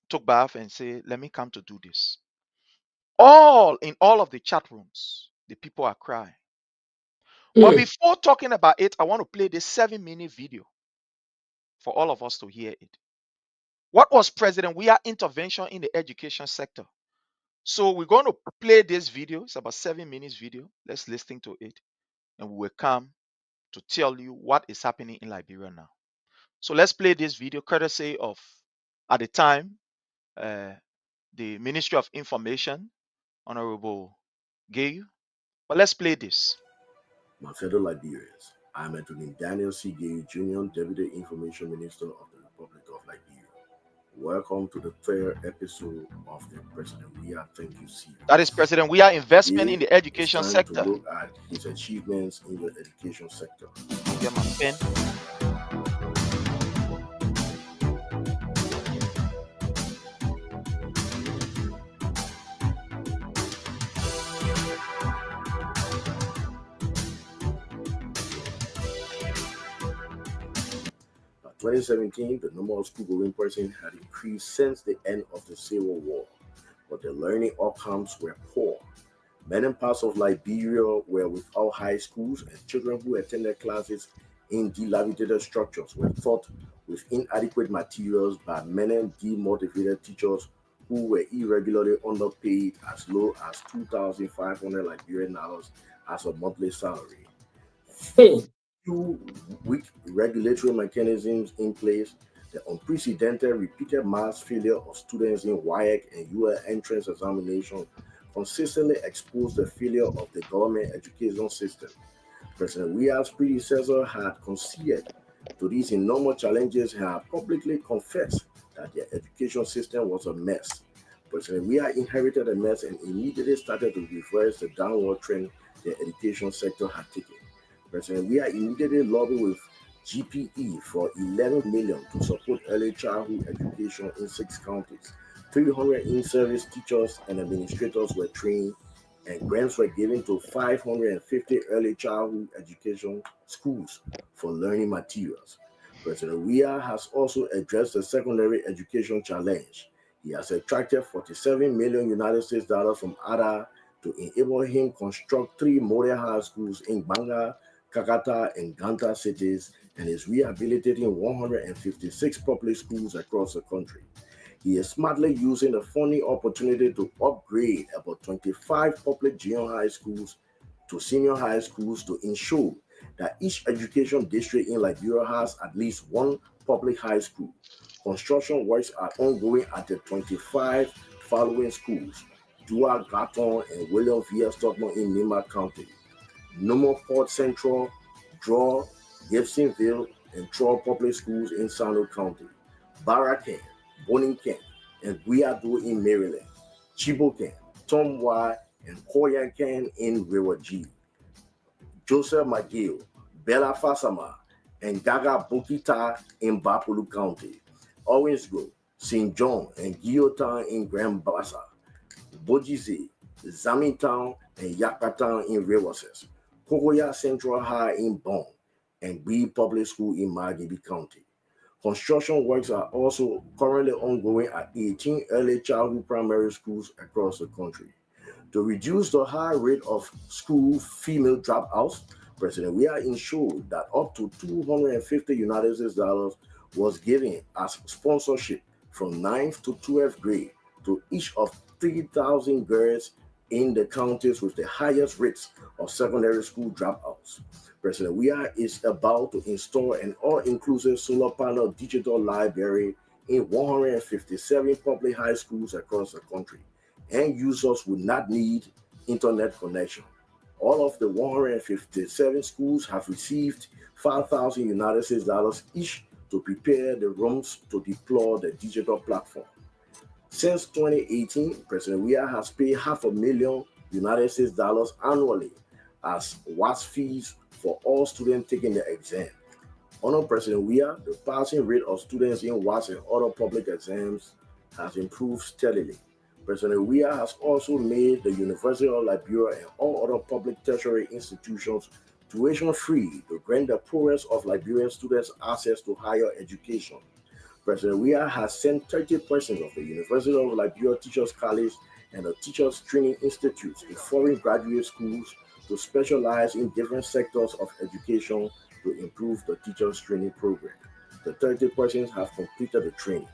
and say, let me come to do this. In all of the chat rooms, the people are crying. But before talking about it, I want to play this 7-minute video for all of us to hear it. What was President Weah's intervention in the education sector? So we're going to play this video. It's about 7 minutes video. Let's listen to it, and we will come to tell you what is happening in Liberia now. So let's play this video, courtesy of, at the time, the Ministry of Information, Honorable Gaye. But let's play this. My fellow Liberians, I am Anthony Daniel C. Gaye Jr., Deputy Information Minister of the Republic of Liberia. Welcome to the third episode of the President Weah Thank You series. That is President Weah investment in the education it's time sector. To look at his achievements in the education sector. Get my pen. By 2017, the number of school-going persons had increased since the end of the Civil War, but the learning outcomes were poor. Many parts of Liberia were without high schools, and children who attended classes in dilapidated structures were taught with inadequate materials by many demotivated teachers who were irregularly underpaid as low as 2,500 Liberian dollars as a monthly salary. Few weak regulatory mechanisms in place, the unprecedented repeated mass failure of students in WAEC and UL entrance examination consistently exposed the failure of the government education system. President Weah's predecessor had conceded to these enormous challenges and had publicly confessed that the education system was a mess. President Weah inherited a mess and immediately started to reverse the downward trend the education sector had taken. President Weah immediately lobbied with GPE for $11 million to support early childhood education in 6 counties. 300 in-service teachers and administrators were trained, and grants were given to 550 early childhood education schools for learning materials. President Weah has also addressed the secondary education challenge. He has attracted $47 million United States dollars from ADA to enable him construct 3 model high schools in Banga, Kakata, and Ganta cities, and is rehabilitating 156 public schools across the country. He is smartly using the funding opportunity to upgrade about 25 public junior high schools to senior high schools to ensure that each education district in Liberia has at least 1 public high school. Construction works are ongoing at the 25 following schools: Dua Gatton and William V. Stockman in Nyuma County, Nyuma Port Central, Draw, Gibsonville, and Troy Public Schools in Sano County, Barakan, Bonington, and Guiado in Maryland, Chibokan, Tomwa, and Koyankan in River G, Joseph McGill, Bella Fasama, and Gaga Bukita in Bapulu County, Orange Grove, St. John, and Guillotin in Grand Bassa, Bojize, Zamintown, and Yakatown in Rivers, Kokoya Central High in Bon, and Bee Public School in Magibi County. Construction works are also currently ongoing at 18 early childhood primary schools across the country. To reduce the high rate of school female dropouts, President Weah ensured that up to $250 United States dollars was given as sponsorship from 9th to 12th grade to each of 3,000 girls in the counties with the highest rates of secondary school dropouts. President Weah is about to install an all-inclusive solar panel digital library in 157 public high schools across the country, and users will not need internet connection. All of the 157 schools have received 5,000 United States dollars each to prepare the rooms to deploy the digital platform. Since 2018, President Weah has paid $500,000 United States dollars annually as WASP fees for all students taking the exam. Honor President Weah, the passing rate of students in WAS and other public exams has improved steadily. President Weah has also made the University of Liberia and all other public tertiary institutions tuition-free to grant the poorest of Liberian students access to higher education. President Weah has sent 30% of the University of Liberia Teachers College and the Teachers Training Institutes to foreign graduate schools to specialize in different sectors of education to improve the teachers training program. The 30% have completed the training.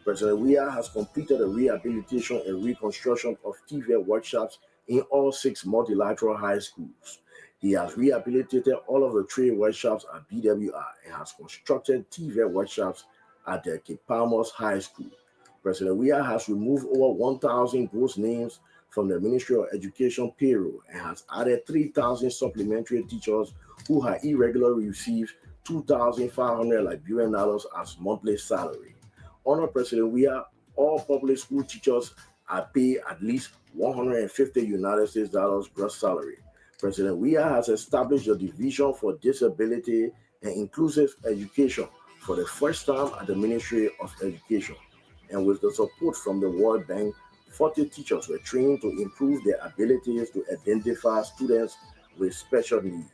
President Weah has completed the rehabilitation and reconstruction of TVET workshops in all 6 multilateral high schools. He has rehabilitated all of the trade workshops at BWI and has constructed TVET workshops at the Kipamos High School. President Weah has removed over 1,000 gross names from the Ministry of Education payroll and has added 3,000 supplementary teachers who had irregularly received 2,500 Liberian dollars as monthly salary. Honor President Weah, all public school teachers are paid at least 150 United States dollars gross salary. President Weah has established the Division for Disability and Inclusive Education for the first time at the Ministry of Education. And with the support from the World Bank, 40 teachers were trained to improve their abilities to identify students with special needs.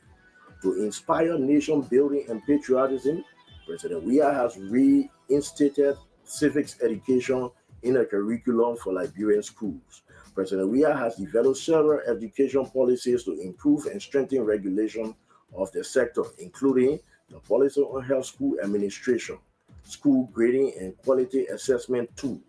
To inspire nation building and patriotism, President Weah has reinstated civics education in a curriculum for Liberian schools. President Weah has developed several education policies to improve and strengthen regulation of the sector, including the Policy on Health School Administration, School Grading and Quality Assessment Tool,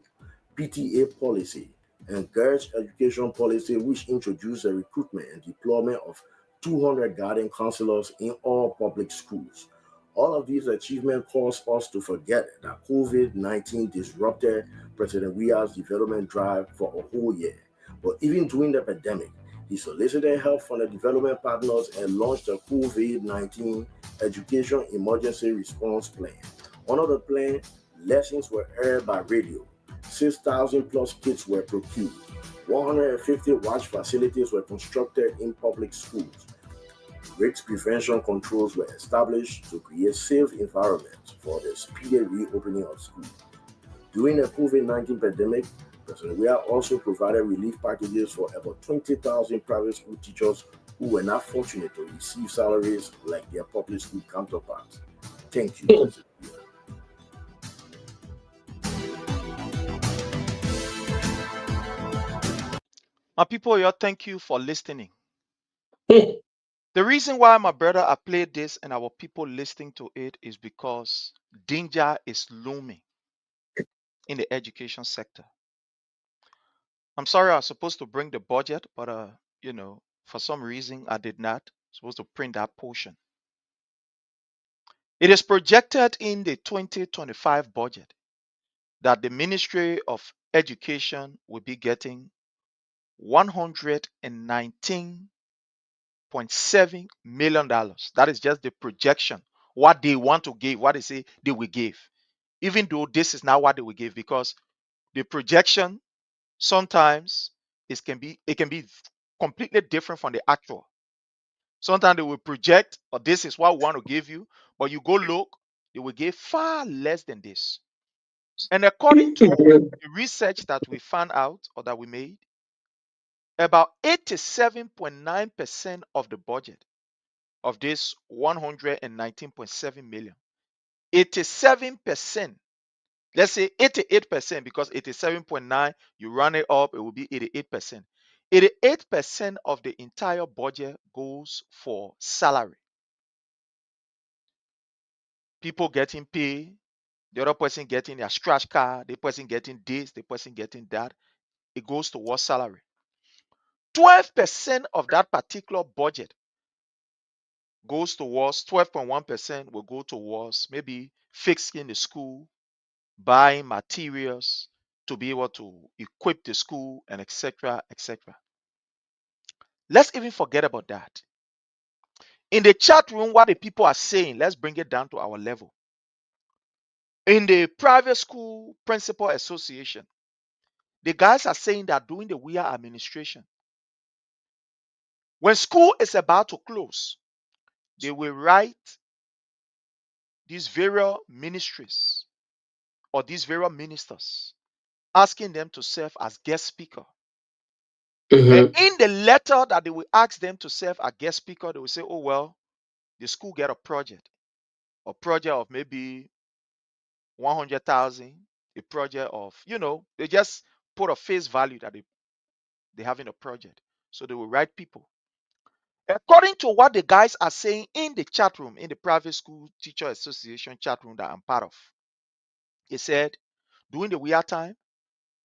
PTA policy, and Girls Education Policy, which introduced the recruitment and deployment of 200 guardian counselors in all public schools. All of these achievements cause us to forget that COVID-19 disrupted President Weah's development drive for a whole year. But even during the pandemic, he solicited help from the development partners and launched a COVID-19 Education Emergency Response Plan. Under the plan, lessons were aired by radio. 6,000 plus kits were procured. 150 watch facilities were constructed in public schools. Risk prevention controls were established to create safe environments for the speedy reopening of schools. During the COVID-19 pandemic, President Weah also provided relief packages for about 20,000 private school teachers who were not fortunate to receive salaries like their public school counterparts. Thank you, President Weah. My people, y'all, thank you for listening. The reason why, my brother, I played this and our people listening to it is because danger is looming in the education sector. I'm sorry I was supposed to bring the budget, but for some reason I did not. Supposed to print that portion. It is projected in the 2025 budget that the Ministry of Education will be getting $119.7 million. That is just the projection, what they want to give, what they say they will give. Even though this is not what they will give, because the projection sometimes it can be completely different from the actual. Sometimes they will project, or this is what we want to give you, but you go look, they will give far less than this. And according to the research that we found out or that we made, about 87.9% of the budget of this 119.7 million, 87%, let's say 88%, because 87.9, you run it up, it will be 88%. 88% of the entire budget goes for salary. People getting paid, the other person getting their scratch card, the person getting this, the person getting that. It goes towards salary. 12% of that particular budget goes towards, 12.1% will go towards maybe fixing the school, buying materials to be able to equip the school, and etc. etc. Let's even forget about that. In the chat room, what the people are saying, let's bring it down to our level. In the private school principal association, the guys are saying that during the Weah administration, when school is about to close, they will write these various ministries or these various ministers, asking them to serve as guest speaker. And in the letter that they will ask them to serve as guest speaker, they will say, oh, well, the school get a project of maybe 100,000, a project of, they just put a face value that they have in a project. So they will write people. According to what the guys are saying in the chat room, in the private school teacher association chat room that I'm part of, they said during the weird time,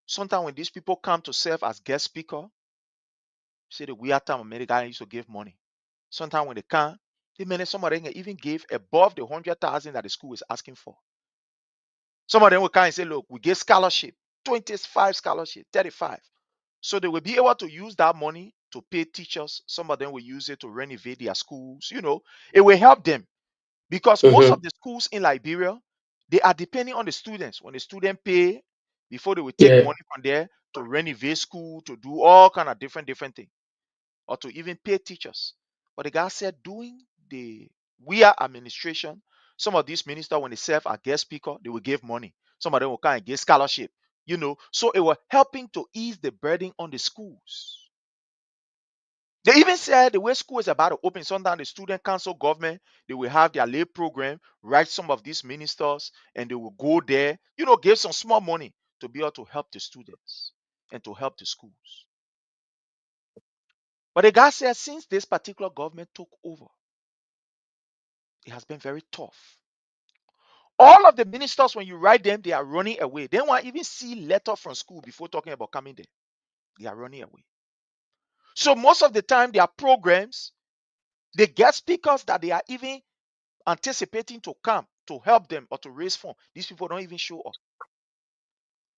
sometimes when these people come to serve as guest speaker, say the weird time America used to give money. Sometimes when they come, some of them even give above the 100,000 that the school is asking for. Some of them will come and say, look, we give scholarship, 25 scholarship, 35. So they will be able to use that money to pay teachers. Some of them will use it to renovate their schools. It will help them because most of the schools in Liberia, they are depending on the students. When the student pay, before they will take money from there to renovate school, to do all kind of different things, or to even pay teachers. But the guy said doing the WIA administration, some of these ministers, when they serve as guest speaker, they will give money. Some of them will kind of give scholarship, So it was helping to ease the burden on the schools. They even said the way school is about to open, sometimes the student council government, they will have their lay program, write some of these ministers, and they will go there, give some small money to be able to help the students and to help the schools. But the guy said since this particular government took over, it has been very tough. All of the ministers, when you write them, they are running away. They won't even see letter from school before talking about coming there. They are running away. So most of the time, their programs, they get speakers that they are even anticipating to come to help them or to raise funds. These people don't even show up.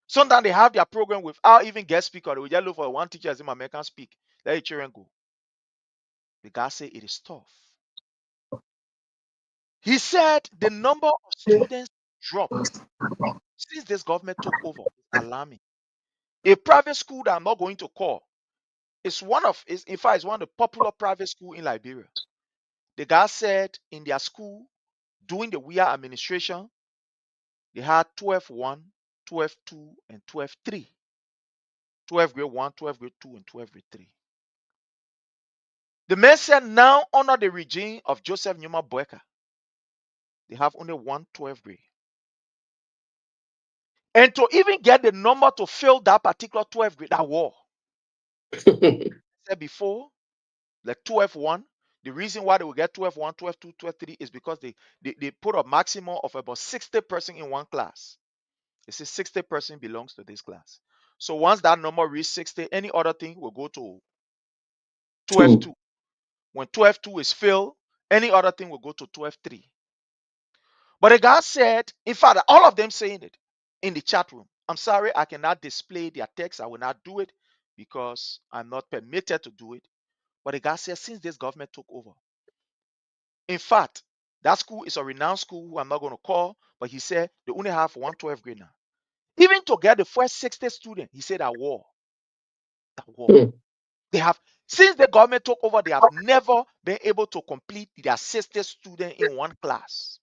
Sometimes they have their program without even guest speaker. They will just look for one teacher as in American speak. Let the children go. The guy said it is tough. He said the number of students dropped since this government took over is alarming. A private school that I'm not going to call is in fact, it's one of the popular private schools in Liberia. The guy said in their school, during the WIA administration, they had 12-1, 12-2, and 12-3. 12 grade 1, 12 grade 2, and 12 grade 3. The man said now under the regime of Joseph Nyuma Boakai, they have only 12 grade. And to even get the number to fill that particular 12 grade, that war. I said before, like 12-1, the reason why they will get 12-1, 12-2, 12-3 is because they put a maximum of about 60 person in one class. They say 60 person belongs to this class. So once that number reaches 60, any other thing will go to 12-2. When 12-2 is filled, any other thing will go to 12-3. But the guy said, in fact, all of them saying it in the chat room. I'm sorry, I cannot display their text. I will not do it because I'm not permitted to do it. But the guy said, since this government took over, in fact, that school is a renowned school who I'm not going to call, but he said they only have 112 grade now. Even to get the first 60 students, he said that war. They have, since the government took over, they have never been able to complete their 60 students in one class.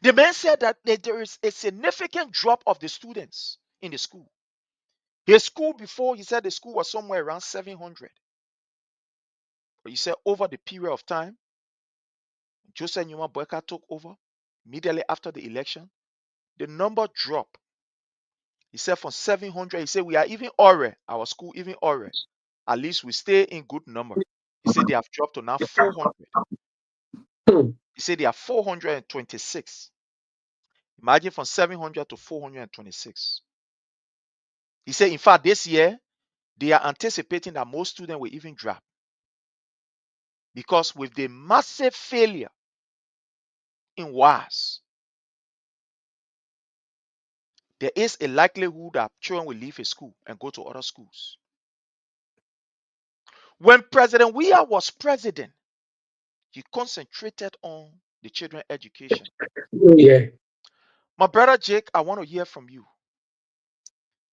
The man said that there is a significant drop of the students in the school. His school before, he said the school was somewhere around 700. But he said over the period of time, Joseph Nyuma Boakai took over immediately after the election, the number dropped. He said from 700, he said we are even Ore, our school, even Ore. At least we stay in good number. He said they have dropped to now 400. He said they are 426. Imagine from 700 to 426. He said, in fact, this year, they are anticipating that most students will even drop. Because with the massive failure in WAS, there is a likelihood that children will leave a school and go to other schools. When President Weah was president, he concentrated on the children's education. My brother Jake, I want to hear from you.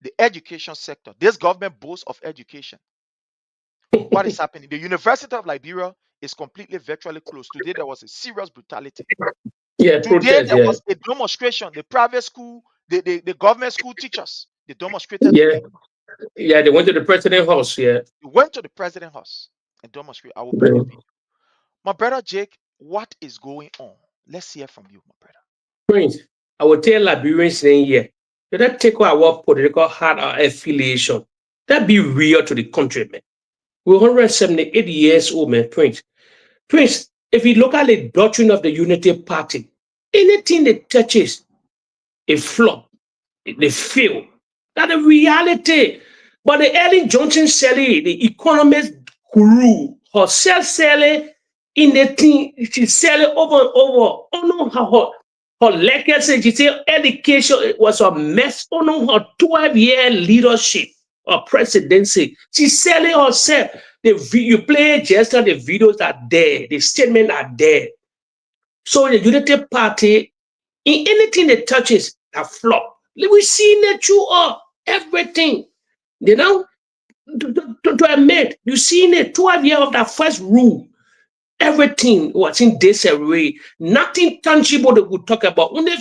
The education sector. This government boasts of education. What is happening? The University of Liberia is completely virtually closed. Today there was a serious brutality. Yeah, Today protest, there yeah. was a demonstration. The private school, the government school teachers, they demonstrated Yeah. today. Yeah, they went to the president's house, yeah. They went to the president's house and demonstrated. I will play the video. My brother Jake, what is going on? Let's hear from you, my brother. Prince, I will tell Liberians saying here, did that take our political heart or affiliation? That be real to the country, man. We're 178 years old, man, Prince. Prince, if you look at the doctrine of the Unity Party, anything that touches a flop, they fail. That's the reality. But the Ellen Johnson Sally, the economist guru, herself selling in the thing, she sell it over and over. Oh no, her legacy, she said education was a mess. Oh no, her 12-year leadership or presidency, she selling herself. You play just the videos are there, the statements are there. So the Unity Party, in anything that touches, a flop. We see nature of everything. You know, to admit, you see in the 12 years of that first rule, everything was in disarray. Nothing tangible that we talk about. Only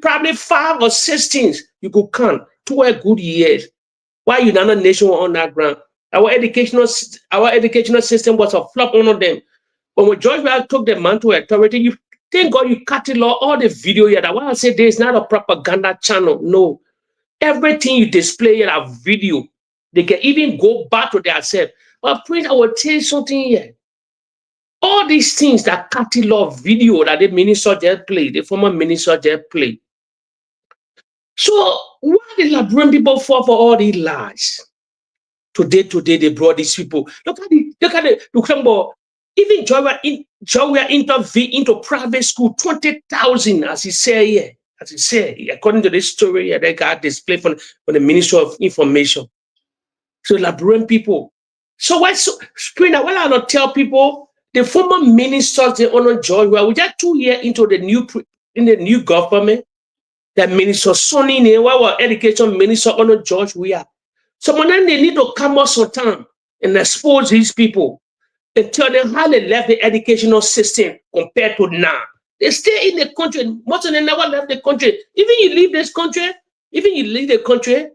probably 5 or 6 things you could count. 12 good years. Why United Nations were on that ground? Our educational system was a flop, one of them. But when George Weah took the mantle of authority, you thank God you cut it all the video here. That why I say there is not a propaganda channel. No. Everything you display here, a video. They can even go back to themselves. But Prince, I will tell you something here. All these things that Cathy Law video that the minister just played, the former minister just played. So why the Liberian people fall for all these lies? Today they brought these people. Look at about even Joya intervened into private school, 20,000, as he said here. As he said, according to this story here, they got displayed from the Ministry of Information. So Liberian people. So why Spring? Why I not tell people the former ministers they honor George? Well, we just 2 years into the new government. That Minister Sonny, our education minister honor George Weah. So then they need to come up some time and expose these people and tell them how they left the educational system compared to now. They stay in the country. Most of them never left the country. Even you leave the country,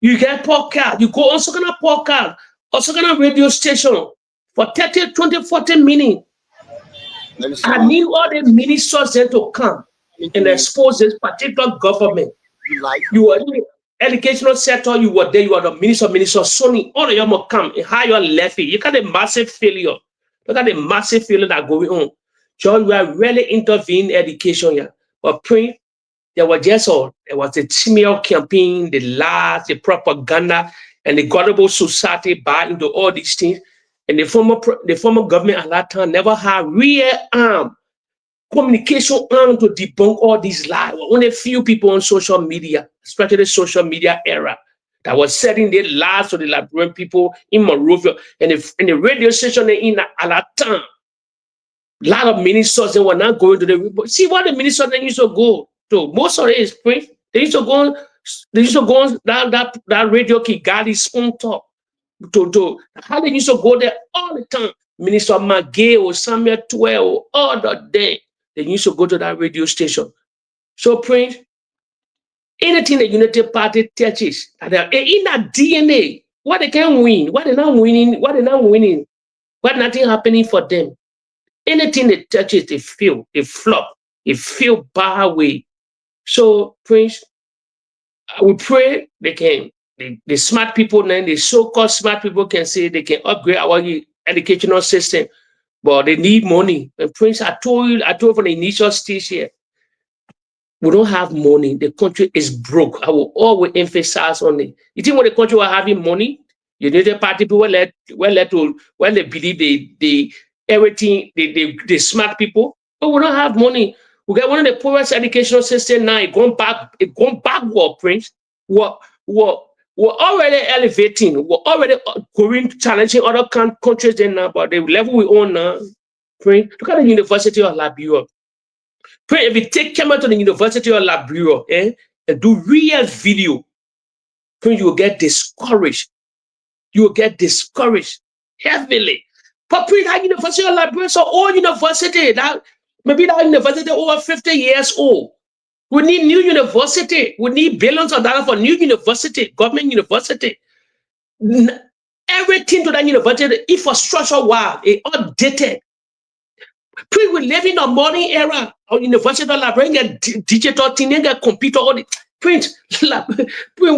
you get podcast. You go on some kind of podcast or some kind of radio station for 30, 20, 40 minutes. I need all the ministers there to come and expose this particular government. You were in the educational sector, you were there, you were the minister, Sony, all of them will come and how you are left it. You got a massive failure. Look at the massive failure that going on. John, we are really intervening in education here. But Prince, there was a smear campaign, the lies, the propaganda, and the gullible society buy into all these things. And the former government at that time never had real communication arm to debunk all these lies. Only a few people on social media, especially the social media era, that was setting their lies to the Liberian people in Monrovia and the radio station in at that time. A lot of ministers they were not going to the. See what the ministers they used to go to. Most of it is Prince. They used to go on that radio Kigali spoon talk to how they used to go there all the time. Minister Magay or Samuel 12 all the day. They used to go to that radio station. So Prince, anything the Unity Party touches, in that DNA, what they can win, what they're not winning, what nothing happening for them. Anything they touches, they fail, they flop, they feel bad way. So Prince, we pray they can, the smart people, then the so-called smart people can say they can upgrade our educational system, but they need money. And Prince, I told from the initial stage here, we don't have money. The country is broke. I will always emphasize on it. You think when the country was having money, you need the party people when they believe everything, the smart people, but we don't have money. We got one of the poorest educational system now. It going backward, Prince. We're already elevating. We're already going challenging other countries then now, but the level we own now, Prince. Look at the University of Liberia. Prince, if you take camera to the University of Liberia and do real video, Prince, you will get discouraged. You will get discouraged heavily. But that university of Liberia, so old university, that maybe that university over 50 years old. We need new university. We need billions of dollars for new university, government university. Everything to that university, infrastructure wise, it outdated. We live in a modern era of university Liberia, digital thing, get computer, all the print. We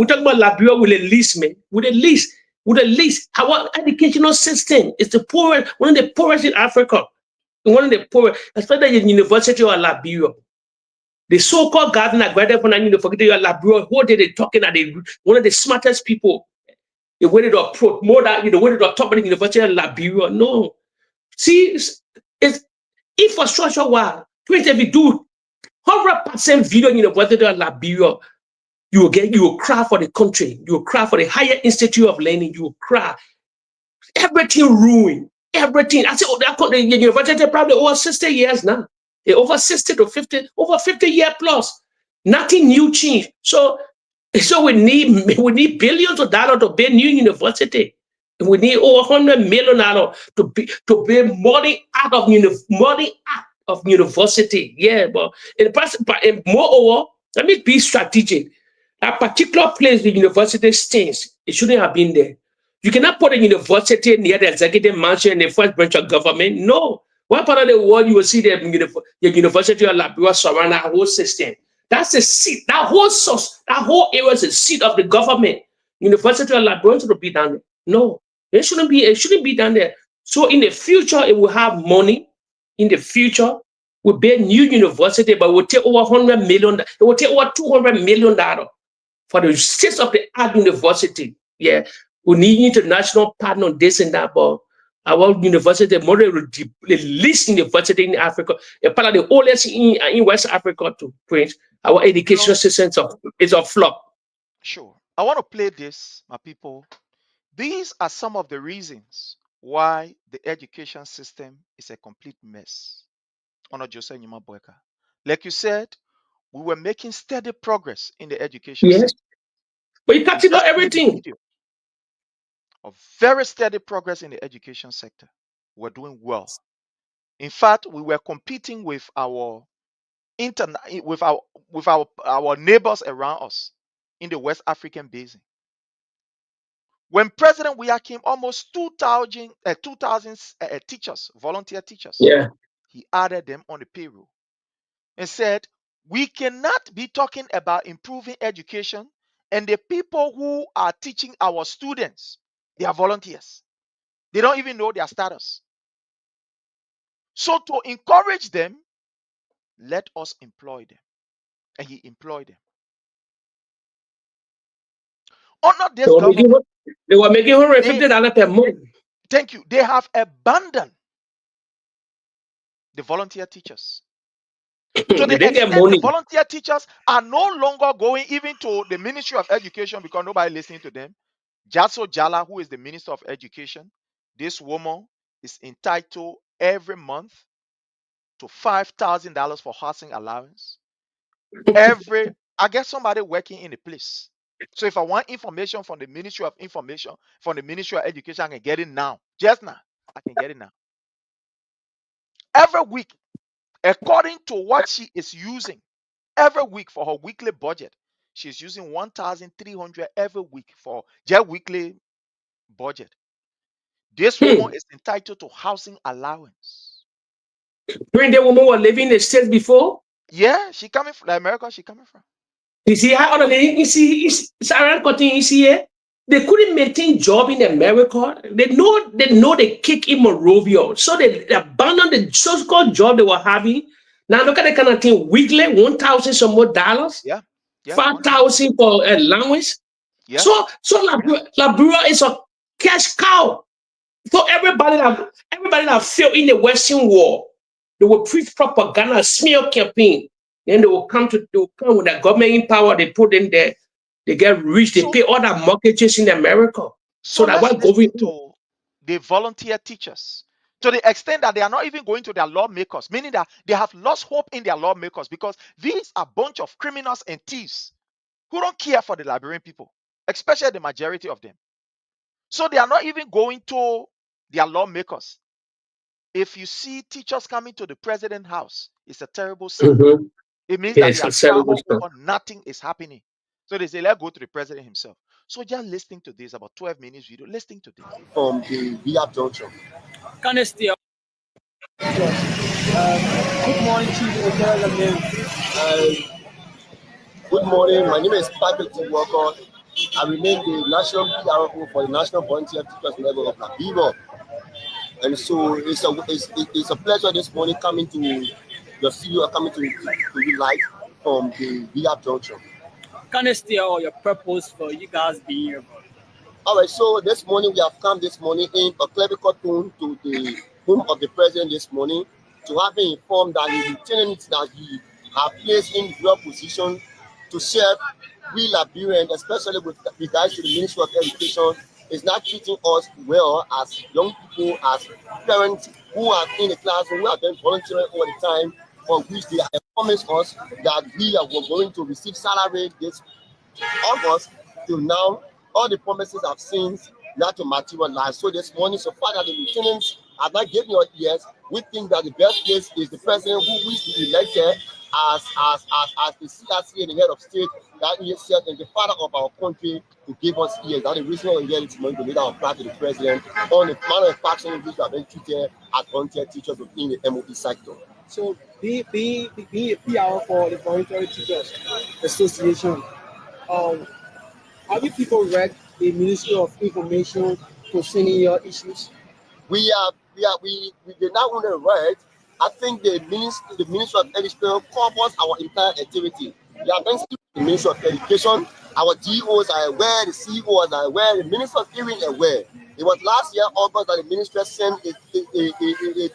talk about Liberia with a list, man, with a list. With a list, our educational system is the poorest, one of the poorest in Africa. One of the poorest, especially the University of Liberia. The so-called governor graduated from the University of Liberia, who they talking at one of the smartest people. They went to promote that, went to talk about the University of Liberia. No. See, it's infrastructure wise. If you do 100% video in the University of Liberia, you will cry for the country. You will cry for the higher institute of learning. You will cry. Everything ruined. Everything. I said, the university probably over 60 years now. Over 60 to 50, over 50 years plus. Nothing new changed. So we need billions of dollars to build new university. We need over $100 million to build money out of university. Yeah, but moreover, let me be strategic. A particular place the university stands, it shouldn't have been there. You cannot put a university near the executive mansion in the first branch of government. No. One part of the world you will see the University of Liberia surround that whole system. That's the seat. That whole area is the seat of the government. University of Liberia should be down there. No, it shouldn't be down there. So in the future, it will have money. In the future, we'll build new university, but it will take over $100 million. It will take over $200 million for the state of the art university. Yeah, we need international partner on this and that, but our university, the least university in Africa, a part of the oldest in West Africa to print. Our education system is a flop. Sure. I want to play this, my people. These are some of the reasons why the education system is a complete mess. Honor Joseph Nyuma Boakai. Like you said, we were making steady progress in the education Yes. system. But you can't know everything. Of very steady progress in the education sector. We're doing well. In fact, we were competing with our neighbors around us in the West African basin. When President Weah came, almost 2,000 teachers, volunteer teachers, yeah, he added them on the payroll and said, we cannot be talking about improving education and the people who are teaching our students, they are volunteers. They don't even know their status. So to encourage them, let us employ them. And he employed them. Honor this government. They were making $150 per month. Thank you. They have abandoned the volunteer teachers. To the extent the volunteer teachers are no longer going even to the Ministry of Education because nobody listening to them. Jaso Jala, who is the Minister of Education, this woman is entitled every month to $5,000 for housing allowance. I get somebody working in a place. So if I want information from the Ministry of Information, from the Ministry of Education, I can get it now. Just now. I can get it now. Every week, according to what she is using, every week for her weekly budget, she's using $1,300 every week for their weekly budget. This woman is entitled to housing allowance. When the woman was living in the States before? Yeah, she coming from America. She coming from. You see how you see they couldn't maintain job in America. They know they kick in Monrovia. So they abandoned the so-called job they were having. Now look at the kind of thing weekly, $1,000 some more dollars. Yeah. $5,000 for allowance. Yeah. So Liberia is a cash cow. So everybody that fell in the Western war, they will preach propaganda, smear campaign. Then they will come with the government in power. They put in there. They get rich. They pay all that mortgages in America. So that let's listen to the volunteer teachers to the extent that they are not even going to their lawmakers, meaning that they have lost hope in their lawmakers because these are a bunch of criminals and thieves who don't care for the Liberian people, especially the majority of them. So they are not even going to They are lawmakers. If you see teachers coming to the president's house, it's a terrible sign. Mm-hmm. It means that Yes, they are a terrible traveled stuff. over, nothing is happening. So they say, let's go to the president himself. So just listening to this, about 12 minutes video, listening to this. From the Rehab Junction. Good morning, Chief Executive. Good morning. My name is Patrick Walker. I remain the national PRO for the National Volunteer Teachers Level of Labibo. And so it's a pleasure this morning coming to your studio, coming to you live from the Rehab Junction. Can you steer your purpose for you guys being here? All right, so this morning we have come this morning in a clerical tone to the home of the president this morning to have him informed that the lieutenants that he have placed in your position to serve we Liberians, especially with regards to the Ministry of Education, is not treating us well as young people, as parents who are in the classroom, who have been volunteering all the time, for which they have promised us that we are going to receive salary this August till now. All the promises have since not to materialize. So this morning, so far that the lieutenants have not given your ears, we think that the best place is the president who is to be elected as the CRC and the head of state, that he is and the father of our country, to give us ears. That is the reason why we are here this morning to lead our plan to the president on the manufacturing in which we have been treated as volunteer teachers within the MOE sector. So being a PR for the Voluntary Teachers Association, have you people read the Ministry of Information concerning your issues? We did not want to write. I think the Ministry of Education covers our entire activity. We are basically the Ministry of Education. Our DOs are aware, the CEOs are aware, the Minister of Hearing is aware. It was last year August that the ministry sent a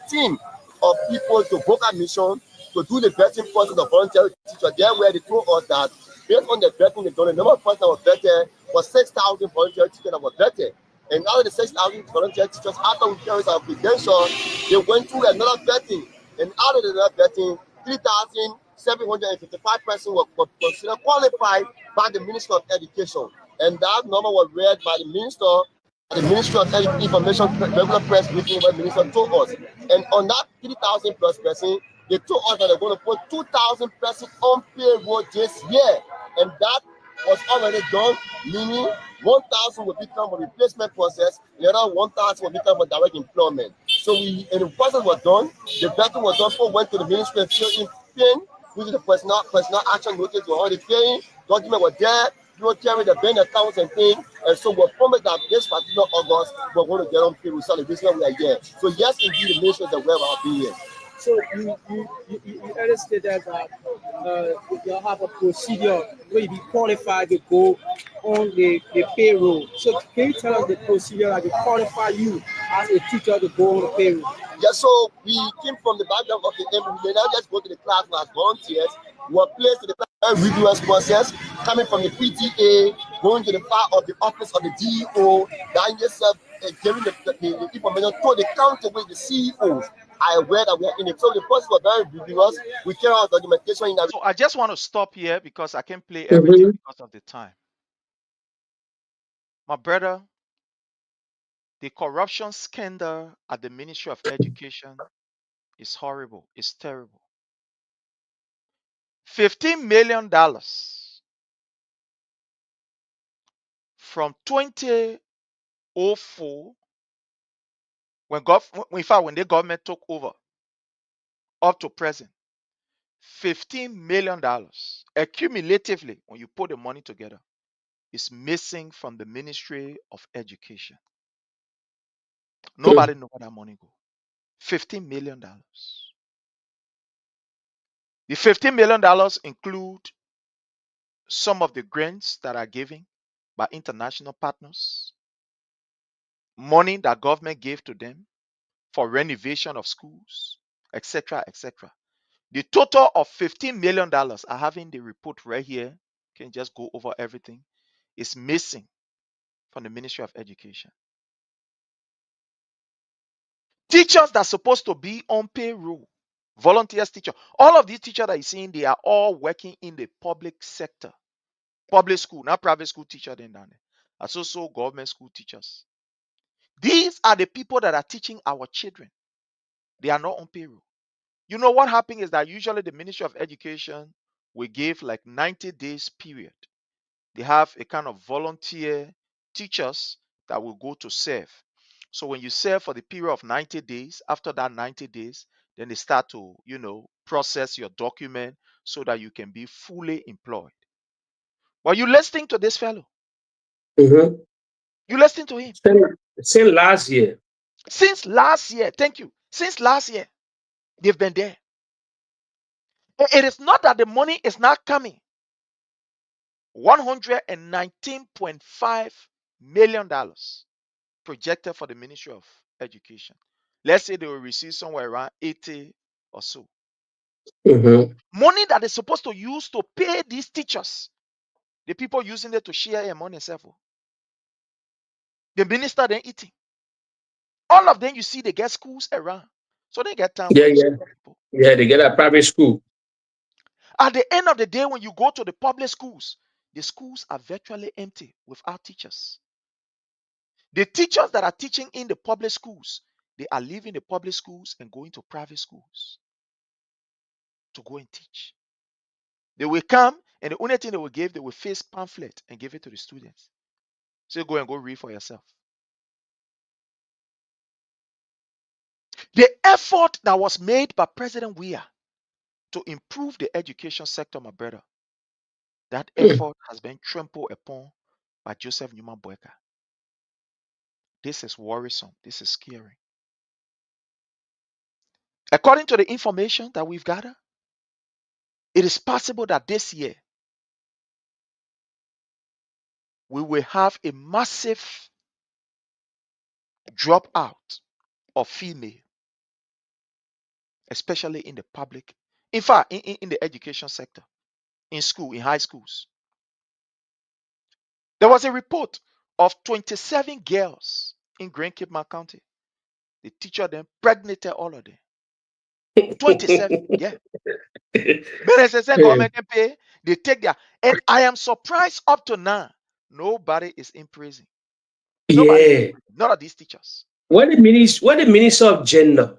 team of people to Boca Mission to do the vetting process of voluntary teachers. There where they told us that based on the vetting they've done, the number of persons that were vetted was 6,000 voluntary teachers that were vetted. And out of the 6,000 volunteer teachers, after we carried our credentials, they went through another vetting. And out of the vetting, 3,755 persons were considered qualified by the Ministry of Education. And that number was read by the Ministry of Information regular press briefing where the minister told us. And on that 3,000 plus person, they told us that they're going to put 2,000 persons on payroll this year. And that was already done, meaning 1,000 will become a replacement process, the other 1,000 will become a direct employment. So and the process was done, the vetting was done, people went to the ministry and filled in PIN, which is the personal action notice to all the paying, document was there, people carry the bank accounts and things, and so we're promised that this particular August, we're going to get on payroll, so this one we are here. So yes, indeed, the ministry is aware of our being here. So you earlier stated that you have a procedure where you be qualified to go on the payroll. So can you tell us the procedure that will qualify you as a teacher to go on the payroll? Yeah, so we came from the background of the MBA. We now just go to the class as volunteers. We were placed to the class rigorous process, coming from the PTA, going to the part of the office of the DEO, then yourself giving the information to the counter with the CEOs. I aware that we are in it. So the process was very rigorous. We carry out documentation in So I just want to stop here because I can't play everything because of the time. My brother, the corruption scandal at the Ministry of Education is horrible. It's terrible. $15 million from 2004 when the government took over up to present. $15 million accumulatively, when you put the money together, is missing from the Ministry of Education. Nobody knows where that money goes. $15 million. The $15 million include some of the grants that are given by international partners, money that government gave to them for renovation of schools, etc., etc. The total of $15 million, I have in the report right here, can just go over everything, is missing from the Ministry of Education. Teachers that are supposed to be on payroll, volunteers teacher, all of these teachers that you're seeing, they are all working in the public sector. Public school, not private school teacher then down there. As also government school teachers. These are the people that are teaching our children. They are not on payroll. You know what happened is that usually the Ministry of Education will give like 90 days period. They have a kind of volunteer teachers that will go to serve. So when you serve for the period of 90 days, after that 90 days, then they start to, process your document so that you can be fully employed. Well, you listening to this fellow? Mm-hmm. You listening to him? Since last year. Since last year, thank you. Since last year, they've been there. It is not that the money is not coming. $119.5 million projected for the Ministry of Education. Let's say they will receive somewhere around 80 or so. Mm-hmm. Money that is supposed to use to pay these teachers. The people using it to share their money themselves. The minister then eating. All of them, you see, they get schools around. So they get time for Yeah, the yeah. school people. Yeah, they get a private school. At the end of the day, when you go to the public schools, the schools are virtually empty without teachers. The teachers that are teaching in the public schools, they are leaving the public schools and going to private schools to go and teach. They will come, and the only thing they will give, they will face pamphlet and give it to the students. So go and go read for yourself. The effort that was made by President Weah to improve the education sector, my brother, that effort has been trampled upon by Joseph Nyuma Boakai. This is worrisome. This is scary. According to the information that we've gathered, it is possible that this year we will have a massive dropout of female, especially in the public, in fact, in the education sector, in school, in high schools. There was a report of 27 girls in Grand Cape County. The teacher then pregnated all of them. 27, yeah. Government can pay, they take their, and I am surprised up to now, nobody is in prison. Nobody is in Yeah. prison. None of these teachers. What the minister of gender?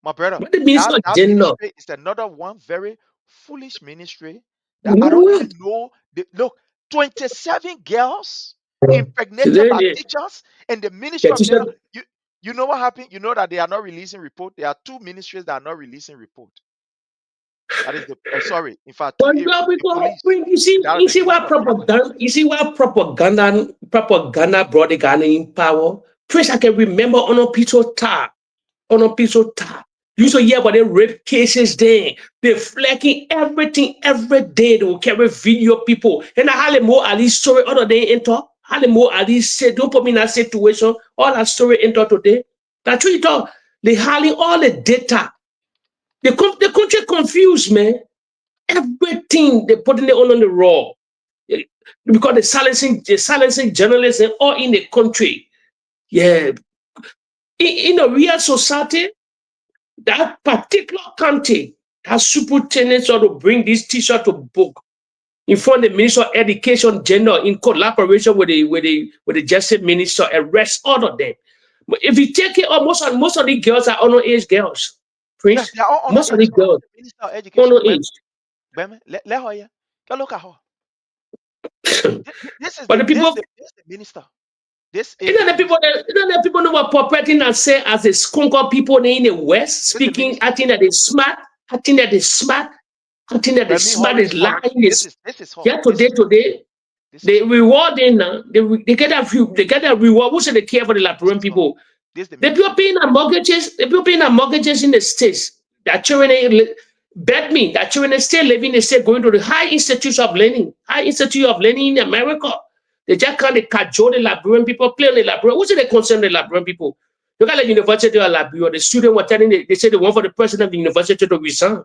My brother, What the minister of that gender? ministry is another one very foolish ministry that I don't What? even know. Look, 27 girls So impregnated by teachers and the Ministry the of Gender. teacher, You know what happened? You know that they are not releasing report. There are two ministries that are not releasing report. That is sorry, in fact, two but areas, now the police. you That is you the see Ministry what of Justice. propaganda, propaganda brought the Ghana in power. First, I can remember on a piece of tar. You used to hear about the rape cases then. They're flagging everything every day. They will carry video people. And I had more at least story other day enter. Had more at least say, don't put me in that situation. All that story enter today. That's what you talk. They hardly all the data. The country confused, man. Everything they putting it on the raw. Because they're silencing journalists and all in the country. Yeah. In a real society, that particular county, that superintendent ought to bring this teacher to book in front of the Minister of Education General in collaboration with the Justice Minister, arrest all of them. But if you take it, most of the girls are underage girls. Yes, Prince, they are all most of underage. the girls The Minister of Education. underage. Let her hear. Go look at her. This is But the people, the minister. This you is the know the minister. people know what appropriating and say as the skunker people in the West This is the speaking, minister. acting that they smart, acting that they smart, acting that they smart is lying. This is her. Yeah, today. They reward them now. They get a reward. Who said they care for the Liberian people? This the The minister. people paying their mortgages. The people paying their mortgages in the states. Their children bet me that children are still living. They still going to the high institute of learning in America. They just can't cajole the Liberian people, play on the Liberian. Who said they concern the Liberian people? Look at the University of Liberia. The student were telling they said they want for the president of the university to resign.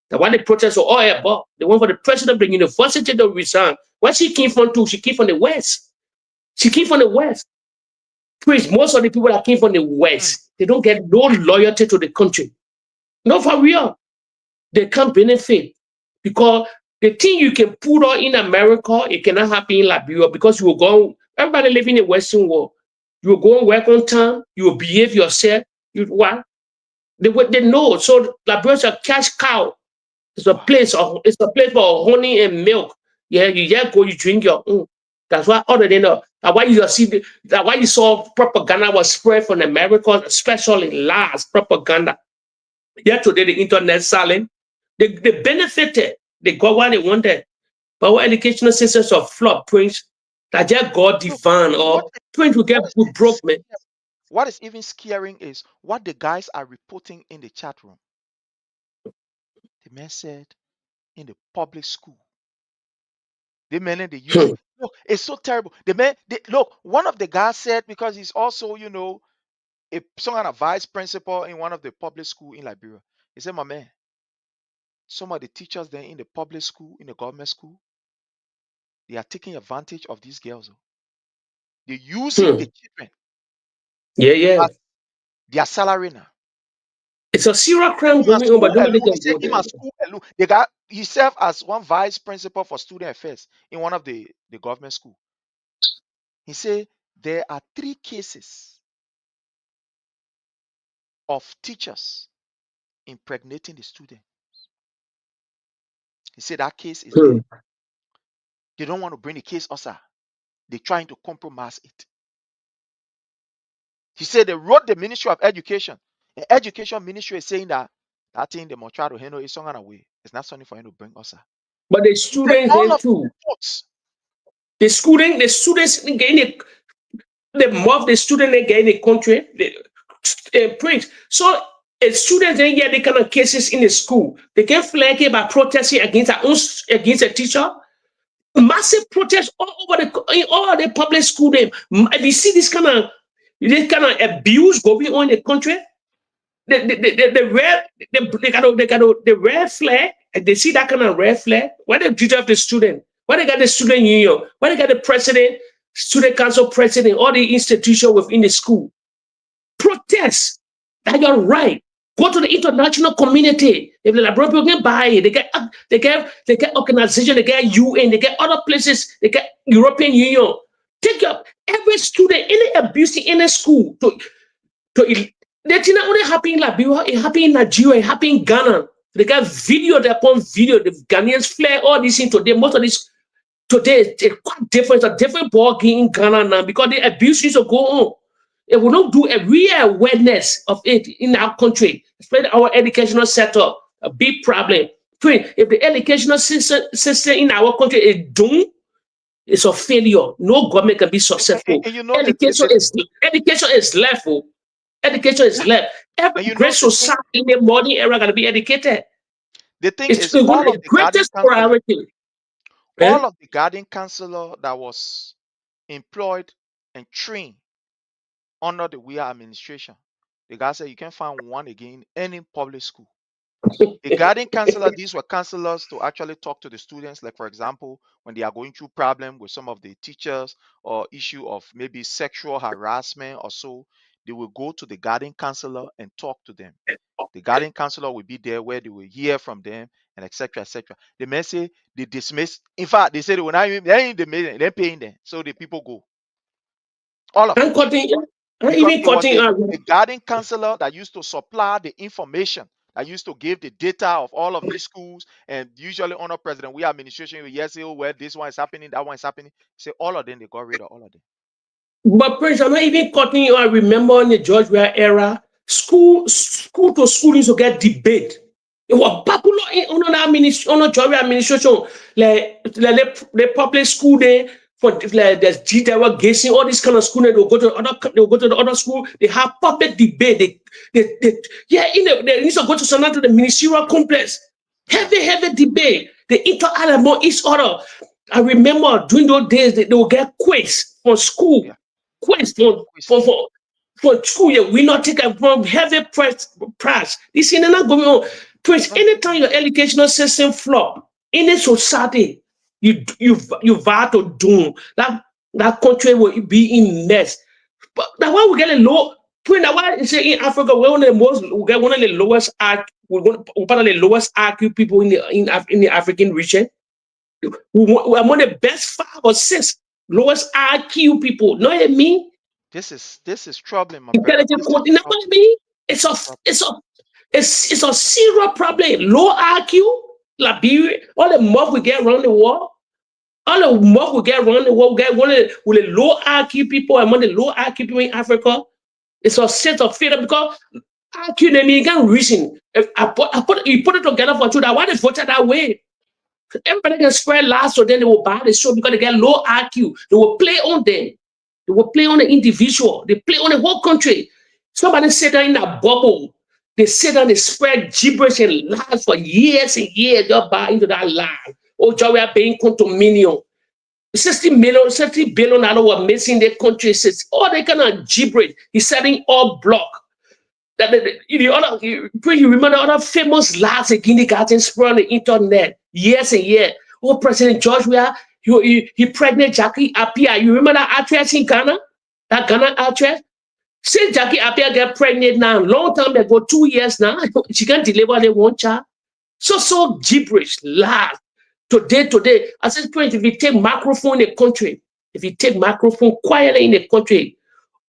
The one they protest were all about. They want for the president of the university to resign. Where she came from too? She came from the West. She came from the West. Chris, most of the people that came from the West, they don't get no loyalty to the country. Not for real. They can't benefit because the thing you can put on in America, it cannot happen in Liberia because you will go, everybody living in the Western world. You will go and work on time. You will behave yourself. You what? They know. So Liberians are cash cow. It's a place for honey and milk. Yeah, you just go, you drink your own. That's why other than that why you see that why you saw propaganda was spread from America, especially last propaganda. Yeah, today the internet selling. They benefited. They got what they wanted. But our educational systems of flop prince that just got Look, divine or prince will get broke, man. What is even scaring is what the guys are reporting in the chat room. The man said in the public school, the men they use. Look, it's so terrible. The man, look, one of the guys said, because he's also, some kind of vice principal in one of the public school in Liberia. He said, my man, some of the teachers there in the public school, in the government school, they are taking advantage of these girls. They're using the children Yeah. as their salary now. It's a serial crime Him at going on, but school nobody alone, can he said go him there. at school alone. He served as one vice principal for student affairs in one of the government school. He said there are 3 cases of teachers impregnating the student. He said that case is there. They don't want to bring the case also. They're trying to compromise it. He said they wrote the Ministry of Education. The Education Ministry is saying that thing they must try to handle is some kind of way. It's not something for him to bring also. But the students All then of too. the reports. The students getting the more of the student they get in the country, the print. So a student then get the kind of cases in the school. They get flagged by protesting against a teacher. Massive protest all over all the public school. You see this kind of abuse going on in the country. The red flag. They see that kind of red flag. Why they teach of the student? Why they got the student union? Why they got the president, student council president, all the institutions within the school? Protest. That you're right. Go to the international community. If the Liberian people can buy it, they get organization, they get UN, they get other places, they get European Union. Take up every student, any abuse in any school to the thing not only happen in Liberia, it happen in Nigeria, it happen in Ghana. They got video upon video, the Ghanaians flare all these things today. Most of this today is quite different. It's a different ball game in Ghana now because the abuse used to go on. It will not do a real awareness of it in our country, especially our educational sector, a big problem. If the educational system in our country is doomed, it's a failure. No government can be successful. Education is level. Education is left. Every great society in the modern era going to be educated. The thing it's is, the greatest priority. All of the guardian counselor that was employed and trained under the WIA administration, the guy said you can find one again in any public school. The guardian counselor, these were counselors to actually talk to the students, like for example, when they are going through problem with some of the teachers or issue of maybe sexual harassment or so, they will go to the guardian counselor and talk to them. The guardian counselor will be there where they will hear from them and etc. etc. The men say they dismiss. In fact, they say they will not even they're paying them, so the people go. All of them. Because it was the guardian counselor that used to supply the information. I used to give the data of all of these schools, and usually under president, we administration, yes, where this one is happening, that one is happening. Say all of them, they got rid of all of them. But Prince, I'm not even cutting you. I remember in the George Weah era, school to school used to get debate. It was popular on George Weah administration, like the public school there. For like there's they were guessing all this kind of school, they will go to the other school. They have public debate. They used to go to the ministerial complex. Heavy debate. They interact among each other. I remember during those days they will get quiz from school. Yeah. Quiz for school. Yeah, we not take a from heavy price. This is not going on. Prince, anytime your educational system flop in a society, you vow to doom. That country will be in mess. But that's why we get a low. That's why you say in Africa we get one of the lowest IQ. We're one of the lowest IQ people in the African region. We're one of the best 5 or 6 lowest IQ people. Know what I mean? This is troubling, my brother. Intelligent This is code, you know what I mean? It's a troubling. it's a serious problem. Low IQ, Liberia, all the mob we get around the world, all the mob we get around the world, we get one of the low IQ people among the low IQ people in Africa. It's a set of failure because IQ they mean can reason. If you put it together for two that why they voted that way. Everybody can spread lies, so then they will buy the show because they get low IQ. They will play on them. They will play on the individual. They play on the whole country. Somebody sit down in a bubble. They sit down, they spread gibberish and lies for years and years. Just buy into that lie. Oh, Joe, we are paying condominium. 60 billion dollars were missing the country. Says, oh, they cannot gibberish. He's selling all block. That you remember other famous lies in kindergarten spread on the internet years and years. Oh, President George, he pregnant Jackie Appiah. You remember that actress in Ghana? That Ghana actress? Since Jackie Appiah get pregnant now, long time ago, 2 years now, she can deliver the one child. So gibberish, lies. Today, at this point, if you take microphone in the country, if you take microphone quietly in the country,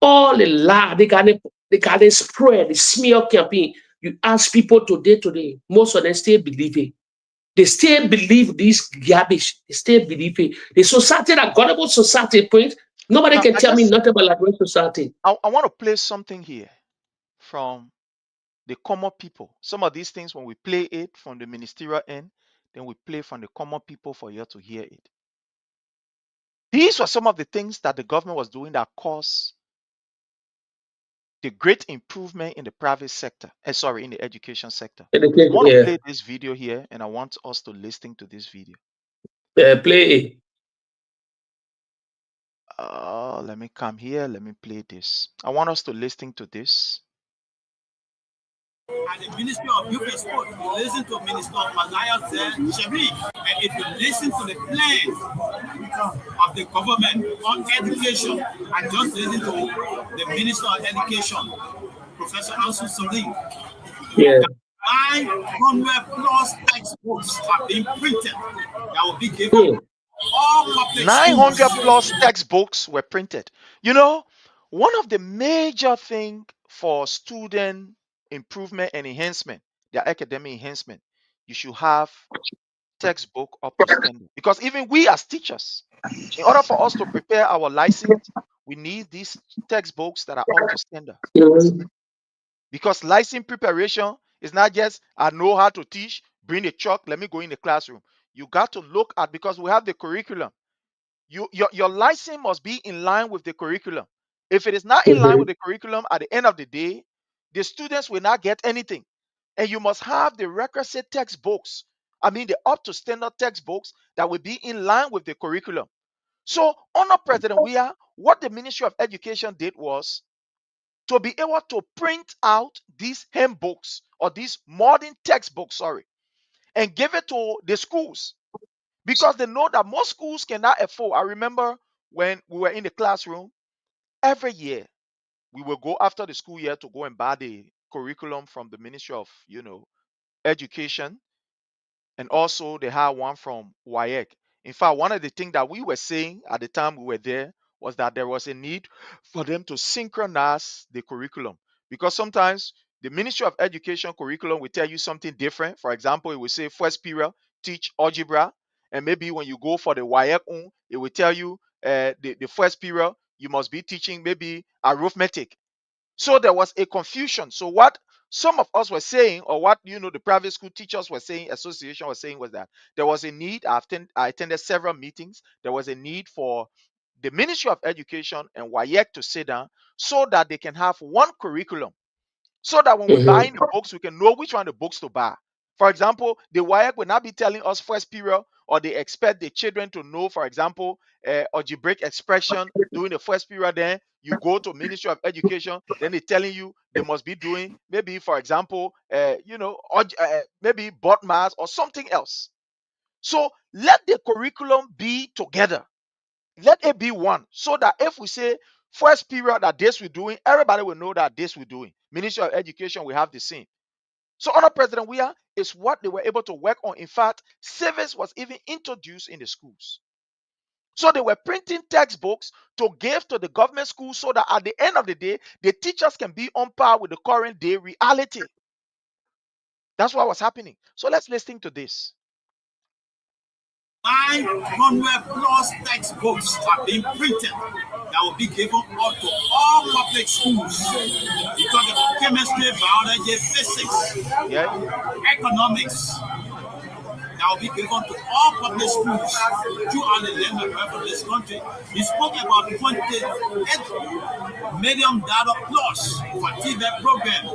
all the lie, they got it spread, the smear campaign. You ask people today, most of them still believe it. They still believe this garbage. They still believe it. The society, that gullible society, point, nobody Now, can tell me nothing about that great society. I want to play something here from the common people. Some of these things, when we play it from the ministerial end, then we play from the common people for you to hear it. These were some of the things that the government was doing that caused the great improvement in the private sector. In the education sector. I want to play this video here, and I want us to listen to this video. Play it. Let me come here. Let me play this. I want us to listen to this. And the Ministry of Youth and Sport, you listen to Minister Malaya Shabri, and if you listen to the plans of the government on education, and just listen to the Minister of Education, Professor Ansu Salim, 900 plus textbooks have been printed that will be given. All public 900 plus textbooks were printed. You know, one of the major things for student improvement and enhancement, their academic enhancement, you should have textbook up to standard. Because even we as teachers, in order for us to prepare our license, we need these textbooks that are up to standard. Because license preparation is not just I know how to teach, bring a chalk, let me go in the classroom. You got to look at, because we have the curriculum. Your license must be in line with the curriculum. If it is not in line with the curriculum, at the end of the day, the students will not get anything. And you must have the requisite textbooks. I mean, the up to standard textbooks that will be in line with the curriculum. So, under President Weah, what the Ministry of Education did was to be able to print out these handbooks or these modern textbooks, and give it to the schools, because they know that most schools cannot afford. I remember when we were in the classroom, every year we will go after the school year to go and buy the curriculum from the Ministry of Education, and also they had one from WAEC. In fact, one of the things that we were saying at the time we were there was that there was a need for them to synchronize the curriculum, because sometimes the Ministry of Education curriculum will tell you something different. For example, it will say first period teach algebra, and maybe when you go for the WAEC, it will tell you the first period you must be teaching maybe arithmetic. So there was a confusion. So what some of us were saying, or what the private school teachers were saying, association was saying, was that there was a need. I attended several meetings. There was a need for the Ministry of Education and WAEC to sit down so that they can have one curriculum, so that when we buy the books, we can know which one of the books to buy. For example, the WAEC will not be telling us first period, or they expect the children to know, for example, algebraic expression during the first period. Then you go to Ministry of Education, then they're telling you they must be doing maybe, for example, maybe bot math or something else. So let the curriculum be together. Let it be one, so that if we say first period that this we're doing, everybody will know that this we're doing. Ministry of Education will have the same. So under President Weah, is what they were able to work on. In fact, civics was even introduced in the schools. So they were printing textbooks to give to the government schools so that at the end of the day, the teachers can be on par with the current day reality. That's what was happening. So let's listen to this. 900 plus textbooks are being printed that will be given out to all public schools. You talk about chemistry, biology, physics, economics. That will be given to all public schools throughout the length and breadth of this country. He spoke about $28 million plus for TVET program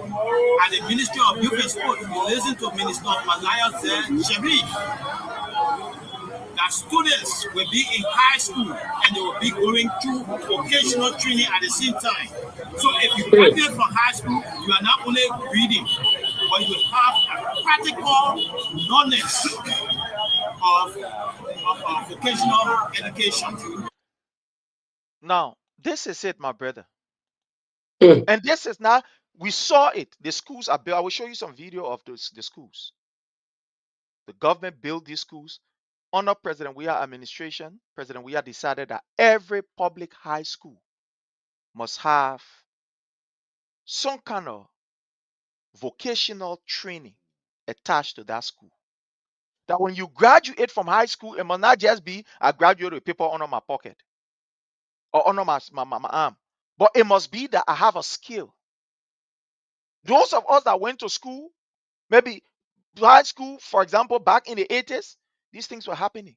at the Ministry of Youth and Sport. You listen to Minister Malaya Shabri. That students will be in high school and they will be going through vocational training at the same time. So if you graduate from high school, you are not only reading, but you will have a practical knowledge of vocational education. Now, this is it, my brother. And this is now, we saw it. The schools are built. I will show you some video of the schools. The government built these schools. Under President Weah administration, President Weah decided that every public high school must have some kind of vocational training attached to that school. That when you graduate from high school, it must not just be I graduate with paper under my pocket or under my arm, but it must be that I have a skill. Those of us that went to school, maybe high school, for example, back in the 80s, these things were happening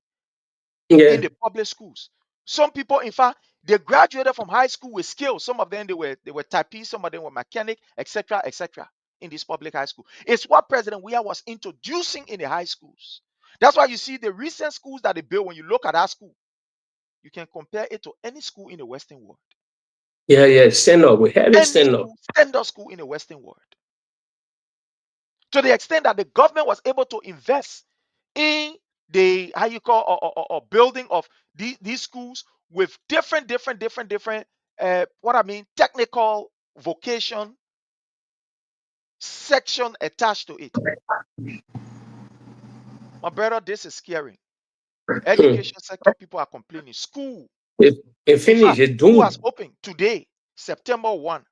in the public schools. Some people, in fact, they graduated from high school with skills. Some of them they were typists, some of them were mechanic, etc., etc. in this public high school. It's what President Weah was introducing in the high schools. That's why you see the recent schools that they built. When you look at that school, you can compare it to any school in the Western world. Stand up. We have it stand up. Standard school in the Western world. To the extent that the government was able to invest in the building of these schools with different technical vocation section attached to it. My brother, this is scary. Education sector, people are complaining. School, it finished. It's school doomed. has opened today, September 1.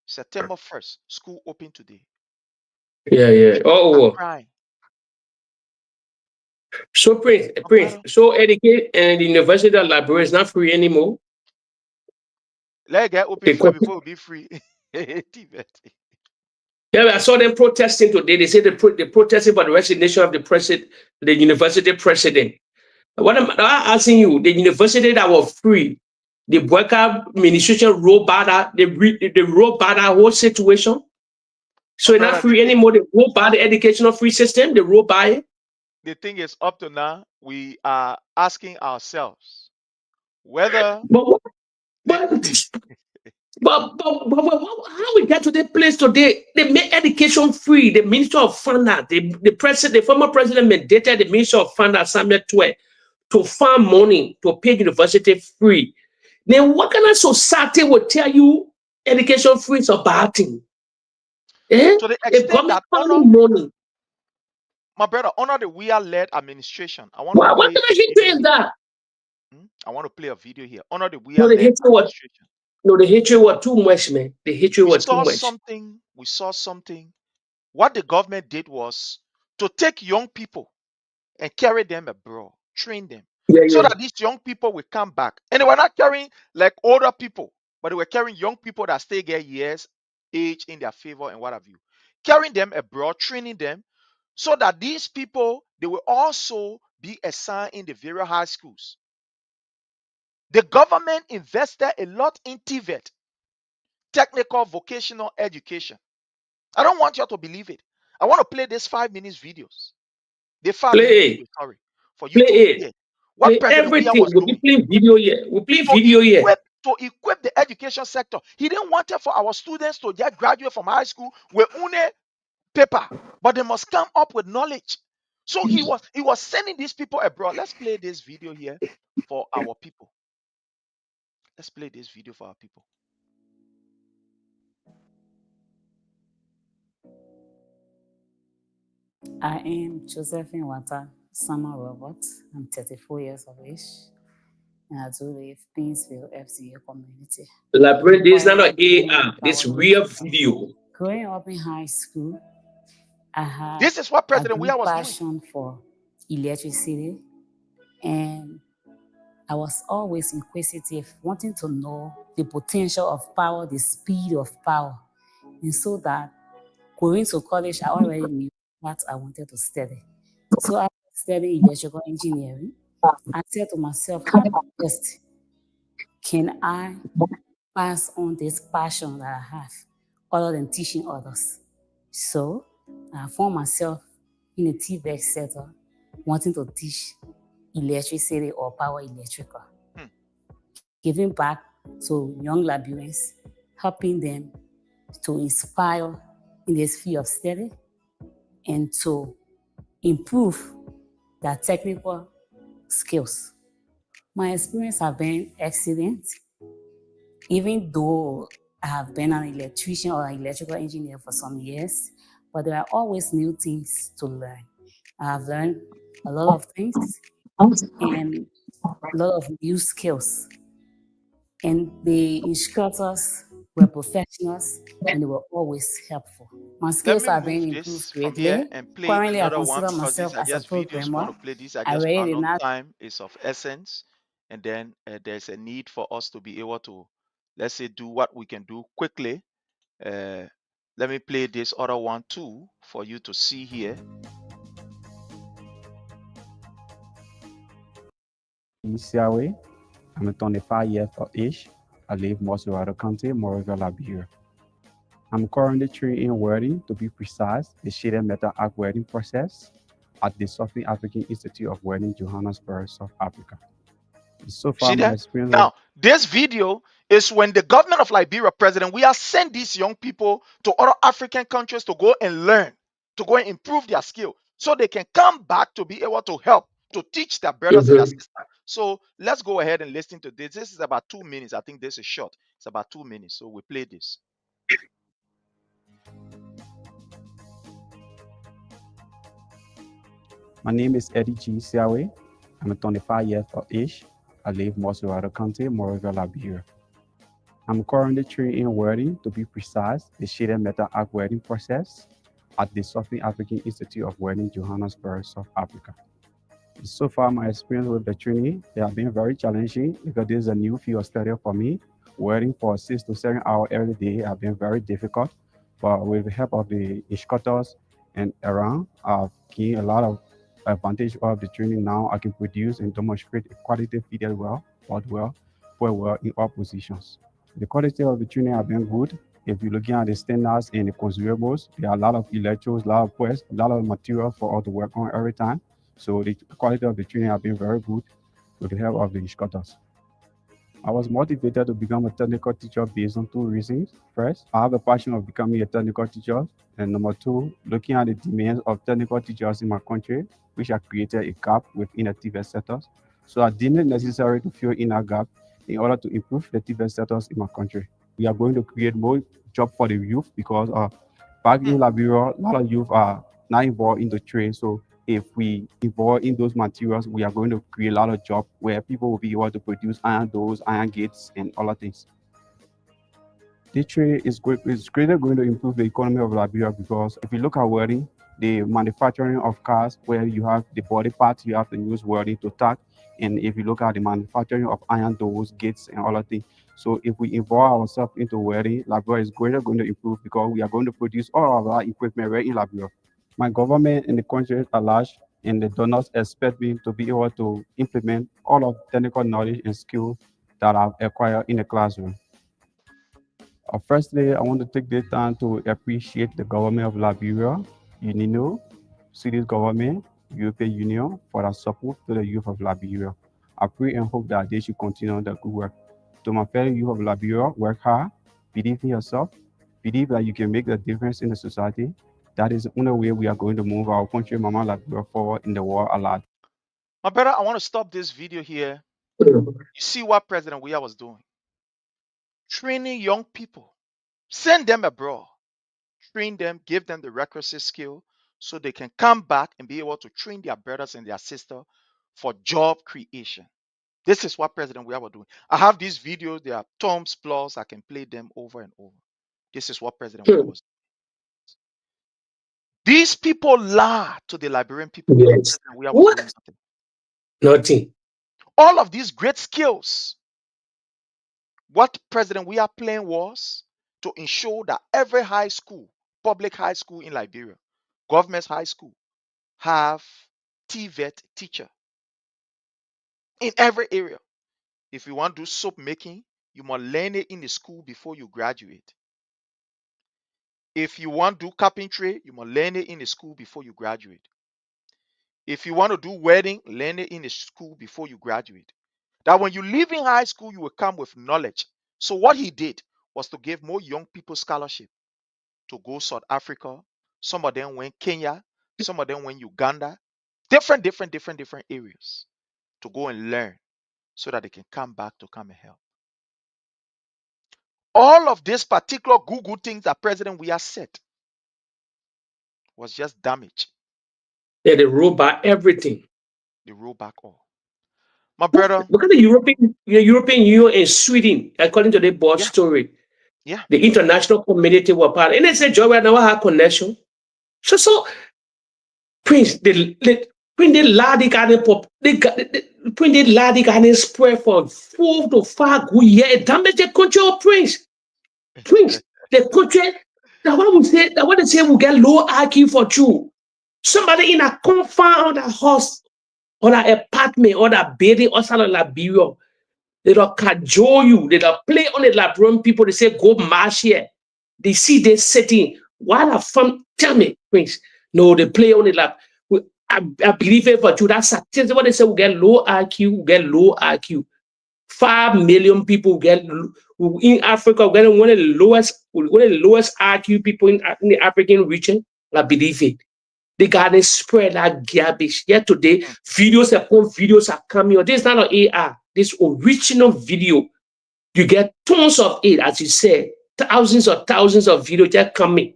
September 1st, school opened today. Oh, crying. So Prince, so educate and the university library is not free anymore. Let get open first before it be free. Yeah, I saw them protesting today. They said they protested for the resignation of the university president. What I'm asking you, the university that was free, the worker administration rolled by that, they rolled by that whole situation. So it's not free anymore. They rolled by the educational free system. They rolled by it. The thing is, up to now, we are asking ourselves whether. But how we get to that place today? They make education free. The Minister of Finance, the former president mandated the Minister of Finance, Samuel Twe, to find money to pay university free. Then what kind of society will tell you education free is a bad thing? To the extent that money. My brother, under the Weah-led administration, what kind of history is that? I want to play a video here. Under the Weah-led administration. No, the hatred was too much, man. The hatred was too much. We saw something. What the government did was to take young people and carry them abroad, train them, so that these young people will come back. And they were not carrying like older people, but they were carrying young people that still get years, age in their favor and what have you. Carrying them abroad, training them, so that these people, they will also be assigned in the various high schools. The government invested a lot in TVET, technical vocational education. I don't want you to believe it. I want to play this 5 minutes videos. The 5 minute video, sorry, for you to hear what President Weah was doing. We play video here. We play video here. To equip the education sector. He didn't want it for our students to just graduate from high school with une paper, but they must come up with knowledge. So he was sending these people abroad. Let's play this video here for our people. Let's play this video for our people. I am Josephine Wata, Summer Robert. I'm 34 years of age, and I do live Painesville, FCA community. Elaborate. This is not an Currently doing AR. This power real electrical. video. Growing up in high school, I had This is what a President Weah deep was doing. passion for electricity, and I was always inquisitive, wanting to know the potential of power, the speed of power. And so that going to college, I already knew what I wanted to study. So after studying electrical engineering, I said to myself, how best can I pass on this passion that I have other than teaching others? So I found myself in a TVEC sector wanting to teach electricity or power electrical, giving back to young Liberians, helping them to inspire in this field of study and to improve their technical skills. My experience has been excellent, even though I have been an electrician or an electrical engineer for some years, but there are always new things to learn. I have learned a lot of things and a lot of new skills. And the instructors were professionals and they were always helpful. My Let skills me have move been this improved from here greatly. and play Currently, I another one consider because these myself are as a just videos. We want programmer. to play these are I just really our did not. time is of essence, and then there's a need for us to be able to, let's say, do what we can do quickly. Let me play this other one too for you to see here. Siawe. I'm 25 years of age. I live in Mosquito County, Moravia, Liberia. I'm currently trained in welding, to be precise, the sheeted metal arc welding process at the Southern African Institute of Welding, Johannesburg, South Africa. So far, See my that? experience with Now, this video is when the government of Liberia, President, we have sent these young people to other African countries to go and learn, to go and improve their skill, so they can come back to be able to help, to teach their brothers and their sisters. So let's go ahead and listen to this. This is about 2 minutes. I think this is short. It's about 2 minutes. So we play this. My name is Eddie G. Siawe. I'm 25 years of age. I live in Mosquito County, Moravia, Liberia. I'm currently trained in welding, to be precise, the sheeted metal arc welding process at the Southern African Institute of Welding, Johannesburg, South Africa. So far, my experience with the training, they have been very challenging because this is a new field of study for me. Welding for 6 to 7 hours every day have been very difficult, but with the help of the instructors and around, I've gained a lot of advantage of the training. Now I can produce and demonstrate a quality fitted well, but well, in all positions. The quality of the training have been good. If you're looking at the standards and the consumables, there are a lot of electrodes, a lot of parts, a lot of material for us to work on every time. So the quality of the training have been very good with the help of the instructors. I was motivated to become a technical teacher based on 2 reasons. First, I have a passion of becoming a technical teacher. And number 2, looking at the demands of technical teachers in my country, which have created a gap within the TVET sectors. So I deemed it necessary to fill in that gap in order to improve the TVET sectors in my country. We are going to create more jobs for the youth because back in Liberia, a lot of youth are not involved in the trade. So if we involve in those materials, we are going to create a lot of jobs where people will be able to produce iron doors, iron gates, and other things. This trade is greatly going to improve the economy of Liberia because if you look at welding, the manufacturing of cars where you have the body parts, you have to use welding to tack. And if you look at the manufacturing of iron doors, gates, and other things. So if we involve ourselves into welding, Liberia is greatly going to improve because we are going to produce all of our equipment right in Liberia. My government and the country at large and the donors expect me to be able to implement all of technical knowledge and skill that I've acquired in the classroom. Firstly, I want to take this time to appreciate the government of Liberia, UNINO, Swedish government, European Union for their support to the youth of Liberia. I pray and hope that they should continue the good work. To my fellow youth of Liberia, work hard, believe in yourself, believe that you can make a difference in the society. That is the only way we are going to move our country, Mama Liberia, forward in the world a lot. My brother, I want to stop this video here. You see what President Weah was doing? Training young people, send them abroad, train them, give them the requisite skill so they can come back and be able to train their brothers and their sisters for job creation. This is what President Weah was doing. I have these videos, they are tons plus, I can play them over and over. This is what President Weah was doing. These people lie to the Liberian people that Yes. President Weah was doing What? nothing. Nothing. All of these great skills, what President Weah plan was to ensure that every high school, public high school in Liberia, government high school, have TVET teacher in every area. If you want to do soap making, you must learn it in the school before you graduate. If you want to do carpentry, you must learn it in the school before you graduate. If you want to do wedding, learn it in the school before you graduate. That when you leave in high school, you will come with knowledge. So what he did was to give more young people scholarship to go South Africa. Some of them went Kenya. Some of them went Uganda. Different areas to go and learn so that they can come back to come and help. All of these particular good things that President Weah said was just damage. Yeah, they roll back everything. They roll back all. My brother. Look at the European Union and Sweden, according to the board story. Yeah. The international community were part. And they said, Joy, we never had connection. So Prince, when they ladi garden pop, when they ladi garden spread for 4 to 5 good years, it damaged the country of Prince. Prince, the country, that what they say will get low IQ for you. Somebody in a confound house or an apartment or a building outside of Liberia, they don't cajole you, they don't play on the Liberian people, they say go march here. They see they setting. Why the fun? Tell me, Prince. No, they play on the lap. I believe it for you. That's what they say. We get low IQ. We get low IQ. 5 million people get in Africa. We get one of the lowest IQ people in the African region. I believe it. They got to spread that garbage. Yet today, videos upon videos are coming. This is not an AR. This original video. You get tons of it, as you said. Thousands of videos just coming.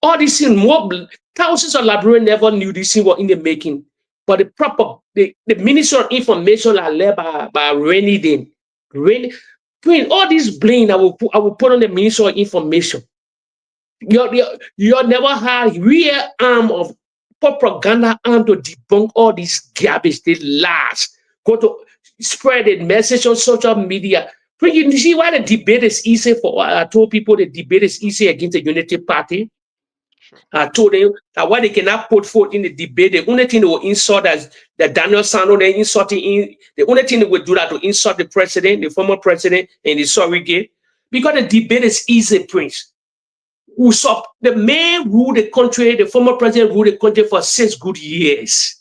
All these things, thousands of Liberians never knew this thing was in the making. But the Ministry of Information are led by Rainy Day. All this blame I will put on the Ministry of Information. You never had real arm of propaganda arm to debunk all these garbage, these lies. Go to spread the message on social media. You see why the debate is easy for I told people the debate is easy against the Unity Party. Sure. I told them that why they cannot put forth in the debate, the only thing they will insult as the Daniel Sano, they insulting in the only thing they will do that to insult the president, the former president, and the surrogate. Because the debate is easy, Prince. The man ruled the country, the former president ruled the country for 6 good years.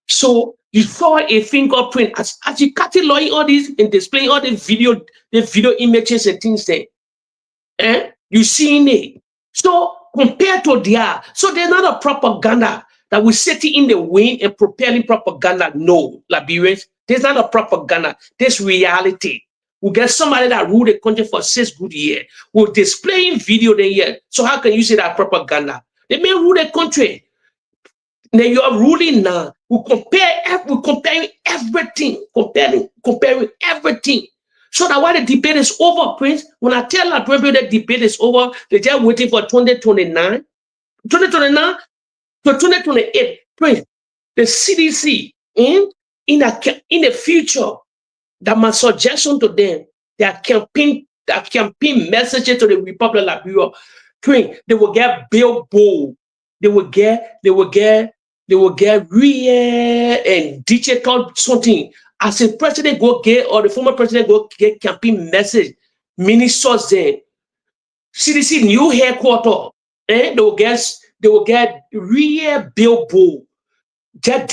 So you saw a fingerprint as you cataloging all these and displaying all the video images and things there. You seeing it. So compared to so there's not a propaganda that we sit in the wind and propelling propaganda. No, Liberians, there's not a propaganda. There's reality. We get somebody that ruled the country for 6 good years. We're displaying video there yet. So how can you say that propaganda? The man ruled the country. Now you are ruling now. We're comparing everything, comparing everything. So that while the debate is over, Prince, when I tell Liberians that the debate is over, they're just waiting for 2029 to 2028. Prince, the CDC in the future, that my suggestion to them, their campaign messages to the Republic of Liberia, Prince, they will get billboard, they will get real and digital something. As a president go get or the former president go get campaign message, ministers there, CDC new headquarters, they will get real billboard, just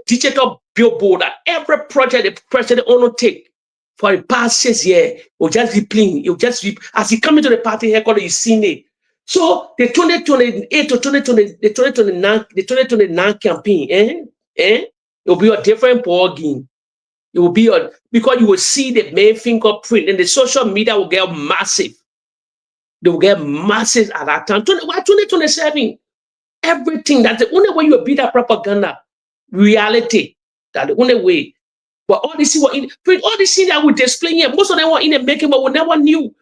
digital billboard that every project the president will take for the past 6 years will just be playing. It will just be as he come into the party headquarters, you seen it. So the 2028 to 2029 campaign, it will be a different ball game. It will be because you will see the main fingerprint and the social media will get massive. They will get masses at that time. 2027, everything. That's the only way you will beat that propaganda. Reality. That's the only way. But all these things all these things that we display here, most of them were in the making, but we never knew.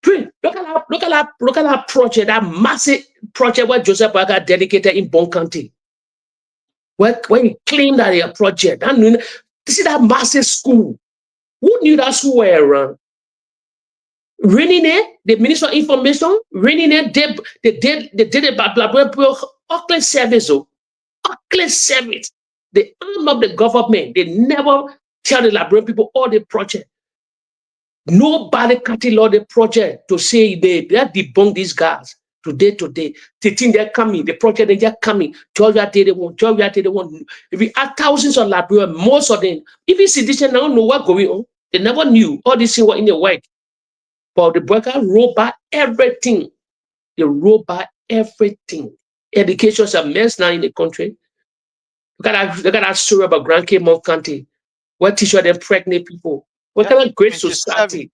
Look at that project, that massive project where Joseph Boakai dedicated in Bon County. When he claimed that a project, this is that massive school. Who knew that school were around? Renine, the Minister of Information, Renine, they did a blah Auckland service. Auckland service. The arm of the government, they never tell the Liberian people all the project. Nobody catalog the project to say they debunk these guys today. They think they're coming. The project they just coming. Georgia they want. If we add thousands of Liberians, most of them, even citizens now know what's going on. They never knew all these things were in the work. But the Boakai rolled back everything. They rolled back everything. Education is a mess now in the country. Look at that story about Grand Cape County. What teacher them pregnant people? What kind of great society?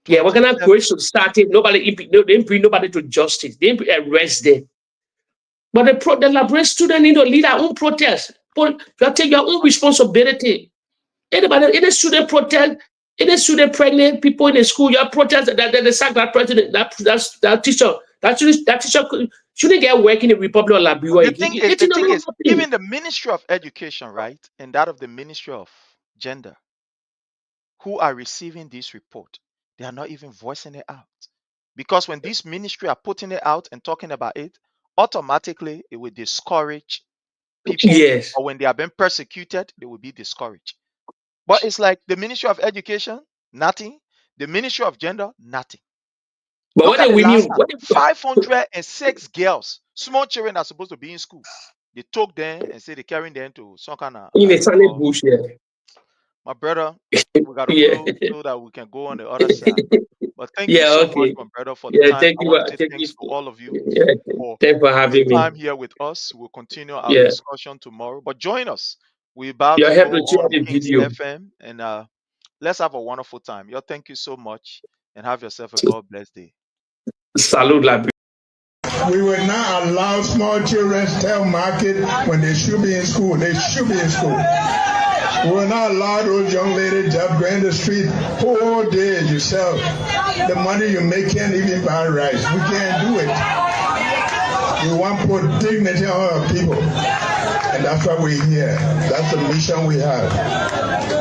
Yeah, what kind of great society? They didn't bring nobody to justice. They didn't arrest them. But the Liberian student need to lead our own protest. But you have to take your own responsibility. Any student protest, any student pregnant people in the school, you protest that they sack that president, that teacher. That teacher shouldn't get work in the Republic of Liberia. The thing is, even the Ministry of Education, right, and that of the Ministry of Gender, who are receiving this report, they are not even voicing it out. Because when these ministry are putting it out and talking about it, automatically it will discourage people. Yes. Or when they are being persecuted, they will be discouraged. But it's like the Ministry of Education, nothing. The Ministry of Gender, nothing. But Look what at we the last knew, time, 506 girls, small children are supposed to be in school. They took them and say they're carrying them to some kind of in the sunny bush, yeah. My brother, we got to close so that we can go on the other side. But thank you so much, my brother, for the time. I want to say thanks to all of you for having me. time here with us. We'll continue our discussion tomorrow. But join us. We're about to help go to share on the Kings video. FM and let's have a wonderful time. Thank you so much and have yourself a God bless day. Salute, Liberia. We will not allow small children to tell market when they should be in school. They should be in school. We will not allow those young ladies to go in the street whole day yourself. The money you make can't even buy rice. We can't do it. We want to put dignity on our people. And that's why we're here. That's the mission we have.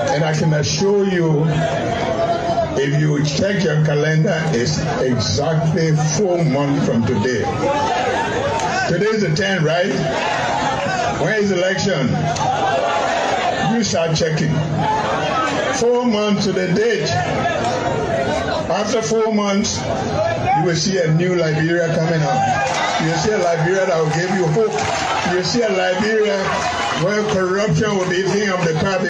And I can assure you, if you check your calendar, it's exactly 4 months from today. Today's the 10th, right? When is the election? You start checking. 4 months to the date. After 4 months, you will see a new Liberia coming up. You will see a Liberia that will give you hope. You will see a Liberia where corruption will be a thing of the past.